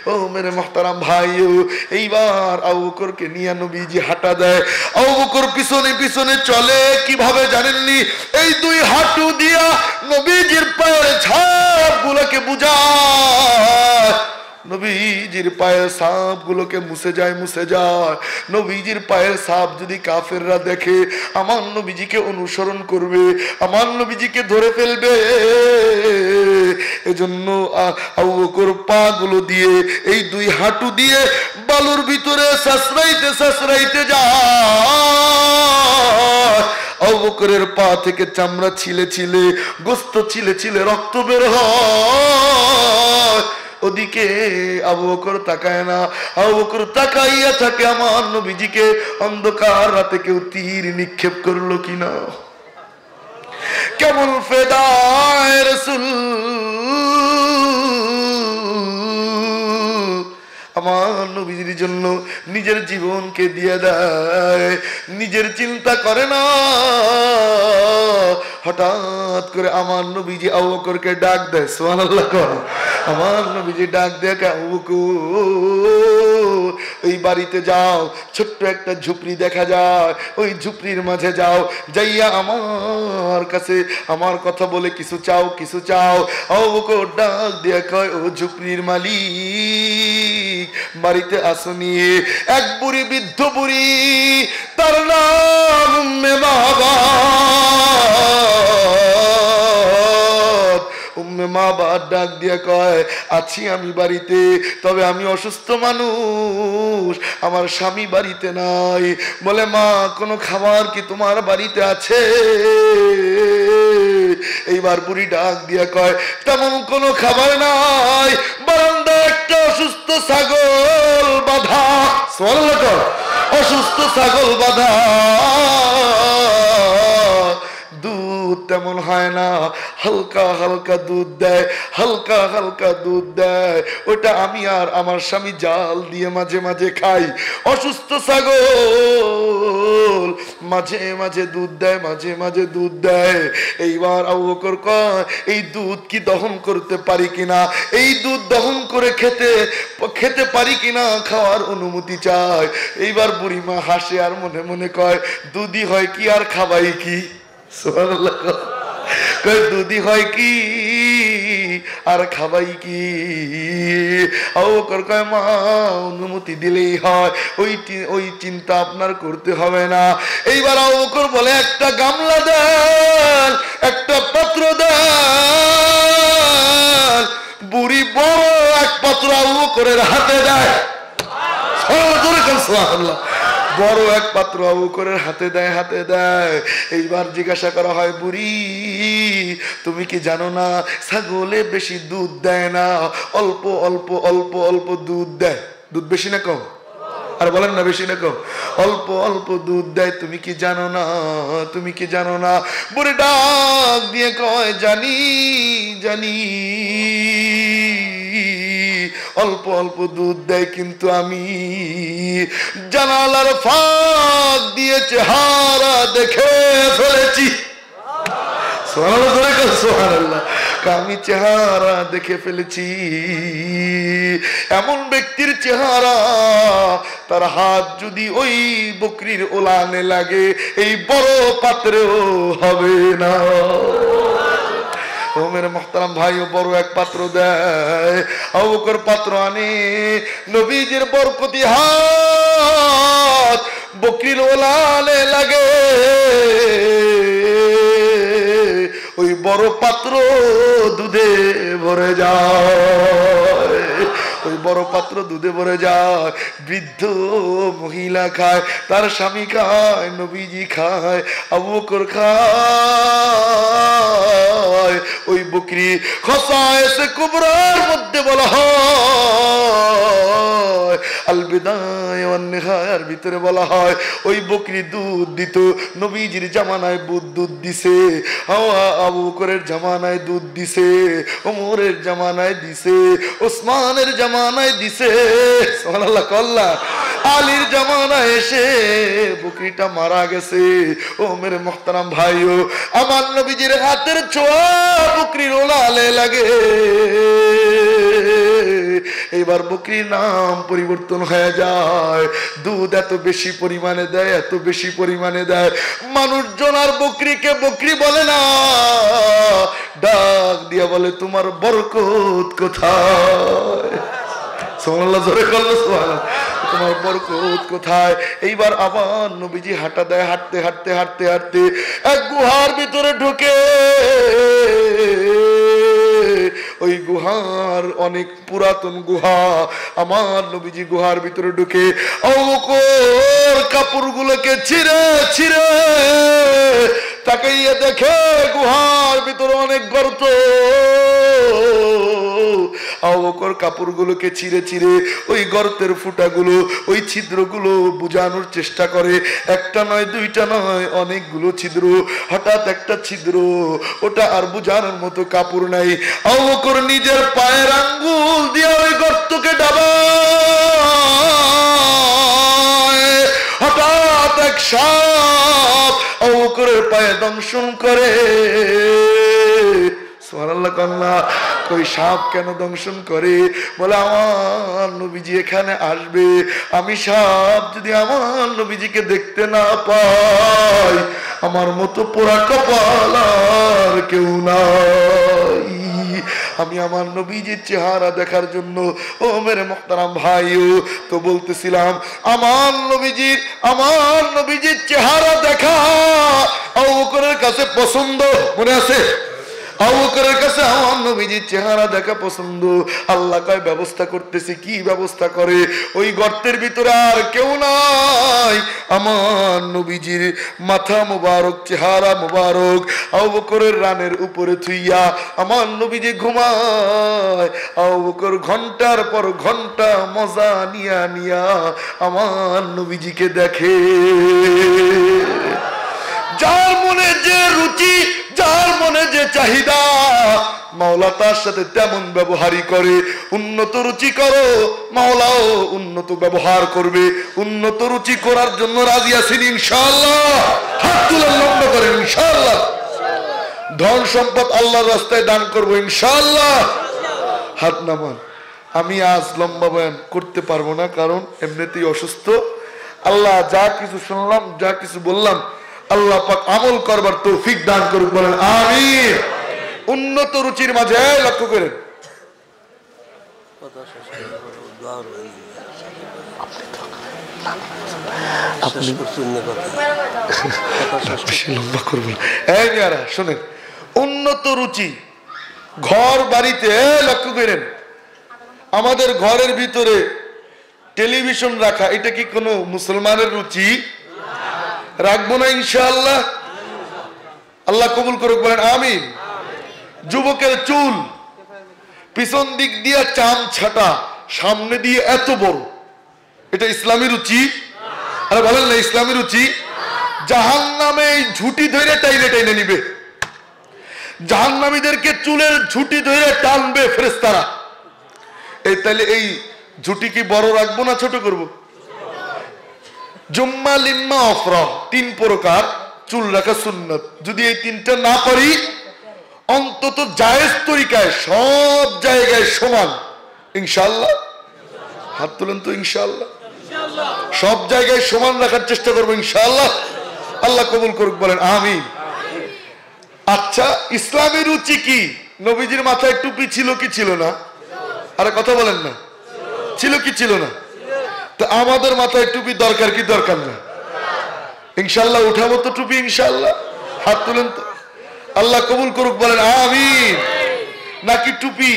ও মেরে মুহতারাম ভাইও, এইবার আবু বকরকে নিয়ে নবীজি হাঁটা দেয়। আবু বকর পিছনে পিছনে চলে, কিভাবে জানেননি? এই দুই হাঁটু দিয়া নবীজির পায়ের ছাপ গুলোকে বুঝায়, নবীজির পায়ের ছাপ গুলোকে মুছে যায় মুছে যায়। নবীজির পায়ের ছাপ যদি কাফেররা দেখে আমার নবীজিকে অনুসরণ করবে, আমার নবীজিকে ধরে ফেলবে। এজন্য আবু বকর পা গুলো দিয়ে এই দুই হাঁটু দিয়ে বালুর ভিতরে সাসরাইতে সাসরাইতে যায়। আবু বকরের পা থেকে চামড়া ছিলে ছিলে, গোস্ত ছিলে ছিলে রক্ত বের হয়। ওদিকে আবু বকর তাকায় না, আবু বকর তাকাইয়া থাকে আমার নবীজিকে অন্ধকার রাতে কেউ তীর নিক্ষেপ করলো কিনা। কেমন ফেদায় রাসূল আমার নবীজির জন্য নিজের জীবনকে দিয়ে দেয়, নিজের চিন্তা করে না। হঠাৎ করে আমার নবীজি আবু বকরকে ডাক দেয়। সুবহানাল্লাহ। আমার নবীজি ডাক দেয়, আবু বকর ওই বাড়িতে যাও, ছোট্ট একটা ঝুপড়ি দেখা যায়, ওই ঝুপড়ির মাঝে যাও, যাইয়া আমার কাছে আমার কথা বলে কিছু চাও কিছু চাও। আবু বকর ডাক দিয়ে কয়, ও ঝুপড়ির মালিক বাড়িতে আসনি? এক বুড়ি, বৃদ্ধ বুড়ি, তার নাম উম্মে মাবাদ। উম্মে মাবাদ ডাক দিয়ে কয়, আছি আমি বাড়িতে, তবে আমি অসুস্থ মানুষ, আমার স্বামী বাড়িতে নাই। বলে, মা কোনো খাবার কি তোমার বাড়িতে আছে? এইবার বুড়ি ডাক দিয়ে কয়, তেমন কোনো খাবার নাই, বারান্দা একটা অসুস্থ ছাগল বাঁধা। সুবহানাল্লাহ। অসুস্থ ছাগল বাঁধা, দুধ তেমন হয় না, হালকা হালকা দুধ দেয়, হালকা হালকা দুধ দেয়। ওটা আমি আর আমার স্বামী জাল দিয়ে মাঝে মাঝে খাই। অসুস্থ ছাগল মাঝে মাঝে দুধ দেয়, মাঝে মাঝে দুধ দেয়। এইবার আবু বকর কয়, এই দুধ কি দহন করতে পারি কিনা? এই দুধ দহন করে খেতে পারি কিনা? খাওয়ার অনুমতি চাই। এইবার বুড়িমা হাসে আর মনে মনে কয়, দুধই হয় কি আর খাবাই কি? সুবহানাল্লাহ। কয়, দুধই হয় কি আর খাবাই কি? আবু বকর কয়, মা অনুমতি দিলেই হয়, ওই চিন্তা আপনার করতে হবে না। এইবার আবু বকর বলে, একটা গামলা দেন, একটা পাত্র দেন। বুড়ি বড় এক পাত্র আবু বকরের হাতে দেয়। সুবহানাল্লাহ। বড় এক পাত্র আবু বকরের হাতে দেয়, হাতে দেয়। এইবার জিজ্ঞাসা করা হয়, বুড়ি তুমি কি জানো না ছাগলে বেশি দুধ দেয় না, অল্প অল্প অল্প অল্প দুধ দেয়? দুধ বেশি না কম? আর বলেন না, বেশি না কম? অল্প অল্প দুধ দেয়। তুমি কি জানো না? তুমি কি জানো না? বুড়ি ডাক দিয়ে কয়, জানি জানি, অল্প অল্প দুধ দেয়, কিন্তু আমি জানালার ফাঁক দিয়ে চেহারা দেখে ফেলেছি। সুবহানাল্লাহ। আমি চেহারা দেখে ফেলেছি, এমন ব্যক্তির চেহারা, তার হাত যদি ওই বকরির ওলানে লাগে এই বড় পাত্রেও হবে না। ও মেরে মোহতারাম ভাই, ও বড় এক পাত্র দেয়, আবু বকর পাত্র আনে, নবীজির বরকতি হাত বকরির ওলানে লাগে, ওই বড় পাত্র দুধে ভরে যায়, ওই বড় পাত্র দুধে ভরে যায়। বৃদ্ধ মহিলা খায়, তার স্বামী খায়, নবীজি খায়, আবু বকর খায়। ওই বকরি খসায়েসে কুবরার মধ্যে বলা হয়, আল বিদায়া ওয়ান নিহায়ার ভিতরে বলা হয়, ওই বকরি দুধ দিত। নবীজির জামানায় দুধ দিছে, আবু বকরের জামানায় দুধ দিছে, ওমরের জামানায় দিছে, ওসমানের জামানায় দিছে, সুবহানাল্লাহ কল্লা, আলীর জামানায় এসে বকরিটা মারা গেছে। ও মেরে মুহতারাম ভাইও, আমার নবীজির হাতের ছোঁয়া বকরির ওলালে লাগে। এবার বকরির নাম পরিবর্তন হয়ে যায়, দুধ এত বেশি পরিমাণে দেয়, এত বেশি পরিমাণে দেয়, মানুষজন আর বকরিকে বকরি বলে না, ডাক দিয়া বলে তোমার বরকত কোথায়? সুবহানাল্লাহ, জোরে বলো সুবহানাল্লাহ, তোমার বরকত কোথায়? এইবার আবার নবীজি হাঁটা দেয়, হাঁটতে হাঁটতে হাঁটতে হাঁটতে এক গুহার ভিতরে ঢুকে। ওই গুহার অনেক পুরাতন গুহা, আমার নবীজি গুহার ভিতরে ঢুকে আবু বকর কাপড়গুলোকে ছিঁড়ে ছিঁড়ে তাকাইয়া দেখে গুহার ভিতরে অনেক গর্ত। আবু বকর কাপড়গুলোকে ছিঁড়ে ছিঁড়ে ওই গর্তের ফুটাগুলো, ওই ছিদ্রগুলো বুঝানোর চেষ্টা করে, একটা নয় দুইটা নয় অনেকগুলো ছিদ্র। হঠাৎ একটা ছিদ্র, ওটা আর বুঝানোর মতো কাপড় নাই, আবু বকর নিজের পায়ের আঙ্গুল দিয়ে ওই গর্তকে ডাবায়। হঠাৎ এক সাপ আবু বকরের পায়ে দংশন করে। সুবহানাল্লাহ কান্না, ওই সাপ কেন দংশন করে? বলে আমার নবীজি এখানে আসবে, আমি সাপ যদি আমার নবীজিকে দেখতে না পাই, আমার মতো পোড়া কপাল আর কেউ নাই। আমি আমার নবীজির চেহারা দেখার জন্য, ও মেরে মুহতারাম ভাইও, তো বলতেছিলাম আমার নবীজির চেহারা দেখা আবু বকরের কাছে পছন্দ। মনে আছে? আবু বকরের কাছে আমার নবীজির চেহারা দেখা পছন্দ। আল্লাহ কয় ব্যবস্থা করতেছি। কি ব্যবস্থা করে? ওই গর্তের ভিতরে আর কেউ নাই, আমার নবীজির মাথা মুবারক, চেহারা মুবারক আবু বকরের রানের উপরে থুইয়া আমার নবীজি ঘুমায়। আবু বকর ঘন্টার পর ঘন্টা মজা নিয়া নিয়া আমার নবীজিকে দেখে। যার মনে যে রুচি, যার মনে যে চাহিদা, মাওলা তার সাথে তেমন ব্যবহারই করে। উন্নত রুচি করো, মাওলাও উন্নত ব্যবহার করবে। উন্নত রুচি করার জন্য রাজি আছেন ইনশাআল্লাহ? হাত তুলে লম্বা করেন ইনশাআল্লাহ। ধন সম্পদ আল্লাহর রাস্তায় দান করবো ইনশাআল্লাহ। হাত নামান। আমি আজ লম্বা বয়ান করতে পারবো না, কারণ এমনিতেই অসুস্থ। আল্লাহ যা কিছু শুনলাম, যা কিছু বললাম, আল্লাহ পাক আমল করবার তৌফিক দান করুক, বলেন আমিন। উন্নত রুচির মাঝে লক্ষ্য করেন, শোনেন, উন্নত রুচি ঘর বাড়িতে লক্ষ্য করেন। আমাদের ঘরের ভিতরে টেলিভিশন রাখা, এটা কি কোনো মুসলমানের রুচি? রাখবো না ইনশাআল্লাহ। আল্লাহ কবুল করুক, বলেন আমিন। যুবকের চুল পিছন দিক দিয়ে চাম ছাটা, সামনে দিয়ে এত বড়, এটা ইসলামী রুচি? আরে বলেন না ইসলামী রুচি? জাহান্নামে ঝুটি ধরে টাইনে টাইনে নিবে, জাহান্নামীদেরকে চুলের ঝুটি ধরে টানবে ফেরেশতারা। এই তাহলে এই ঝুটি কি বড় রাখবো না ছোট করবো? জুম্মা লিম্মা অফরা, 3 প্রকার চুল রাখা সুন্নাত। যদি এই 3টা না পারি, অন্তত জায়েজ তরিকায় সব জায়গায় সমান ইনশাআল্লাহ। হাত তুলেন তো ইনশাআল্লাহ। সব জায়গায় সমান রাখার চেষ্টা করবো ইনশাআল্লাহ। আল্লাহ কবুল করুক, বলেন আমিন। আচ্ছা, ইসলামের রুচি কি? নবীজির মাথায় টুপি ছিল কি ছিল না? আরে কথা বলেন না, ছিল কি ছিল না? তো আমাদের মাথায় টুপি দরকার কি দরকার না? ইনশাল্লাহ উঠাবো তো টুপি, ইনশাল্লাহ। হাত তুলেন তো, আল্লাহ কবুল করুক, বলেন আমিন। নাকি টুপি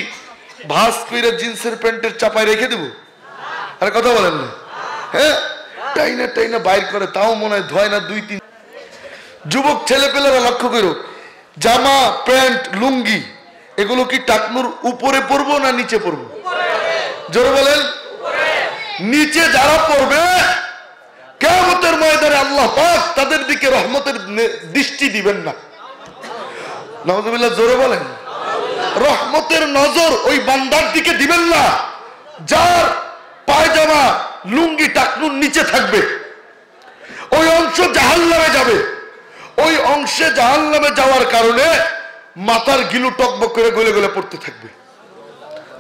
ভাঁজ করে জিন্সের প্যান্টের চাপায় রেখে দেবো? আরে কথা বলেন না। হ্যাঁ, টাইনা টাইনা বাইর করে, তাও মনে হয় ধয় না 2-3। যুবক ছেলে পেলেরা লক্ষ্য করো, জামা প্যান্ট লুঙ্গি এগুলো কি টাকনুর উপরে পরবো না নিচে পরবো? জোরে বলেন। নিচে যারা পড়বে কিয়ামতের ময়দানে আল্লাহ পাক তাদের দিকে রহমতের দৃষ্টি দিবেন না। নাউযুবিল্লাহ, জোরে বলেন। রহমতের নজর ওই বান্দার দিকে দিবেন না যার পায়জামা লুঙ্গি টাকনুর নিচে থাকবে। ওই অংশ জাহান্নামে যাবে। ওই অংশে জাহান্নামে যাওয়ার কারণে মাথার গিলু টকবক করে গলে গলে পড়তে থাকবে।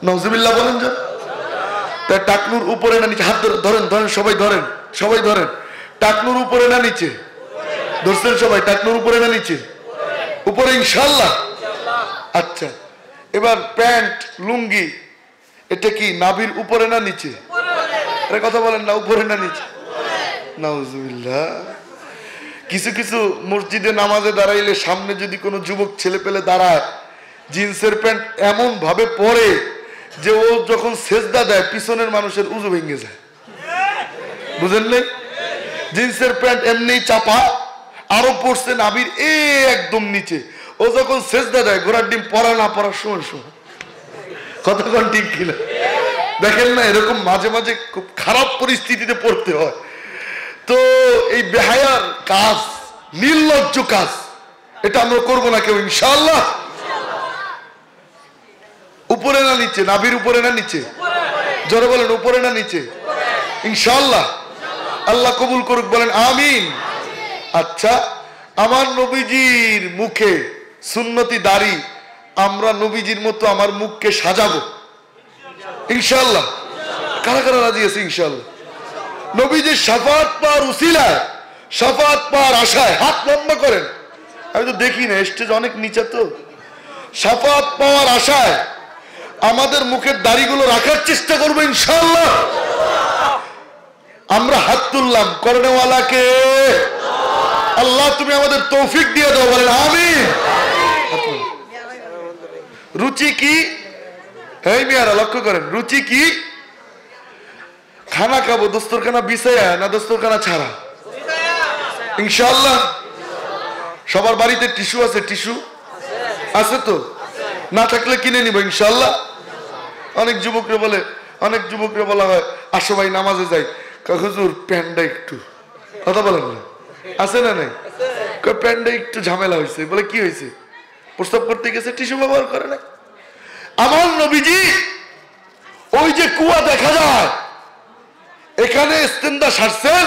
নাউযুবিল্লাহ বলেন। যে তাই টাকনুর উপরে না নিচে? হাত ধরেন, ধরেন, সবাই ধরেন, সবাই ধরেন। টাকনুর উপরে না নিচে? ধরছেন সবাই? টাকনুর উপরে না নিচে? উপরে, ইনশাআল্লাহ। আচ্ছা, এবার প্যান্ট লুঙ্গি এটা কি নাভির উপরে না নিচে? আরে কথা বলেন না, উপরে না নিচে? নাউযুবিল্লাহ। কিছু কিছু মসজিদে নামাজে দাঁড়াইলে সামনে যদি কোনো যুবক ছেলে পেলে দাঁড়ায়, জিন্সের প্যান্ট এমন ভাবে পরে যে ও যখন সেজদা দেয় পিছনের মানুষের উজু ভেঙে যায়। বুঝেন নাই? জিন্সের প্যান্ট এমনি চাপা, আরো পড়ছে নাভির একদম নিচে। ও যখন সেজদা দেয় ঘোড়ার ডিম পরা না পড়ার সময় সময়। কতক্ষণ ঠিক কিনা? দেখেন না, এরকম মাঝে মাঝে খুব খারাপ পরিস্থিতিতে পড়তে হয়। তো এই বেহায়ার কাজ, নির্লজ্জ কাজ, এটা আমরা করবো না কেউ, ইনশাআল্লাহ। উপরে না নিচে? নাভির উপরে না নিচে? জোরে বলেন, উপরে না নিচে? ইনশাআল্লাহ। আল্লাহ কবুল করুক, বলেন আমিন। আচ্ছা, আমার নবীজির মুখে সুন্নতি দাড়ি, আমরা নবীজির মতো আমার মুখকে সাজাবো ইনশাআল্লাহ। কারা কারা রাজি আছে? ইনশাআল্লাহ। নবীজির শাফাত পাওয়ার উসিলায়, শাফাত পাওয়ার আশায় হাত লম্বা করেন। আমি তো দেখি না, স্টেজ অনেক নিচে, তো শাফাত পাওয়ার আশায় আমাদের মুখের দাড়িগুলো রাখার চেষ্টা করবো ইনশাআল্লাহ। আমরা হাত তুললাম, করনেওয়ালাকে আল্লাহ তুমি আমাদের তৌফিক দিয়ে দাও, বলেন আমিন। রুচি কি? এই মেয়েরা লক্ষ্য করেন, রুচি কি? খানা খাবো দস্তরখানা বিছায়া না দস্তরখানা ছাড়া? ইনশাআল্লাহ। সবার বাড়িতে টিস্যু আছে? টিস্যু আছে তো? না থাকলে কিনে নিব ইনশাআল্লাহ। অনেক যুবকরা বলে, অনেক যুবকরা বলা হয় আসো ভাই নামাজে যাই, হুজুর প্যান্টটা একটু, কথা বলেন না, আছে না নাই? প্যান্টটা একটু ঝামেলা হয়েছে। বলে কি হয়েছে? প্রস্তাব করতে গেছে, টিস্যু ব্যবহার করে না। আমার নবীজি ওই যে কুয়া দেখা যায় এখানে ইস্তেঞ্জা সারছেন,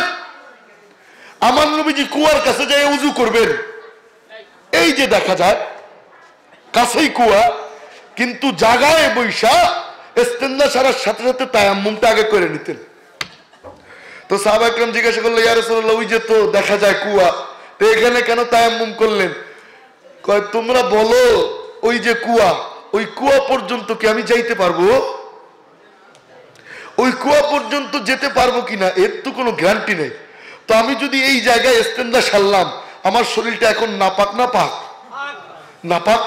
আমার নবীজি কুয়ার কাছে যায় উজু করবেন, এই যে দেখা যায় কাছেই কুয়া, কিন্তু জায়গায় বৈশা ইস্তেঞ্জা সারার সাথে সাথে তায়াম্মুমটা আগে করে নিতেন। তো সাহাবা একরাম জিজ্ঞাসা করলো, ইয়া রাসূলুল্লাহ ওই যে তো দেখা যায় কুয়া, তো এখানে কেন তায়াম্মুম করলেন? কয় তোমরা বলো ওই যে কুয়া, ওই কুয়া পর্যন্ত কি আমি যাইতে পারবো? ওই কুয়া পর্যন্ত যেতে পারবো কিনা এর তো কোনো গ্যারান্টি নেই। তো আমি যদি এই জায়গায় ইস্তেঞ্জা সারলাম, আমার শরীরটা এখন নাপাক না পাক? নাপাক।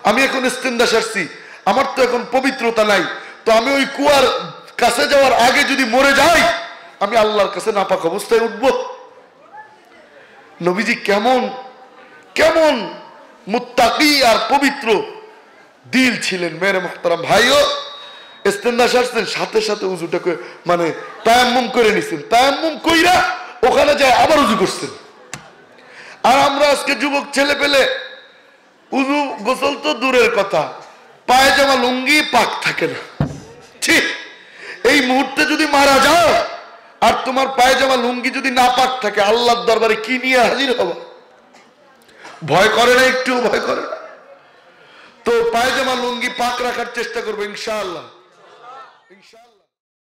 আমি এখন ইস্তেঞ্জা সারছি, আমার তো এখন পবিত্রতা নাই। তো আমি ওই কুয়ার কাছে যাওয়ার আগে যদি মরে যাই, আমি আল্লাহর কাছে নাপাক অবস্থায় উঠবো। নবীজি কেমন কেমন মুত্তাকি আর পবিত্র দিল ছিলেন। মেরে মুহতারাম ভাইও, ইস্তেঞ্জা সারছেন, সাথে সাথে উজুটা মানে তায়াম্মুম করে নিছেন, তায়াম্মুম কইরা ওখানে যায় আবার উজু করছেন। আর আমরা আজকে যুবক ছেলে পেলে উজু গোসল তো দূরের কথা, পায়জামা লুঙ্গি পাক থাকে না। ঠিক এই মুহূর্তে যদি মারা যাও আর তোমার পায়জামা লুঙ্গি যদি না পাক থাকে, আল্লাহর দরবারে কি নিয়ে হাজির হবো? ভয় করে না? একটু ভয় করে না? তো পায়জামা লুঙ্গি পাক রাখার চেষ্টা করবো ইনশাআল্লাহ।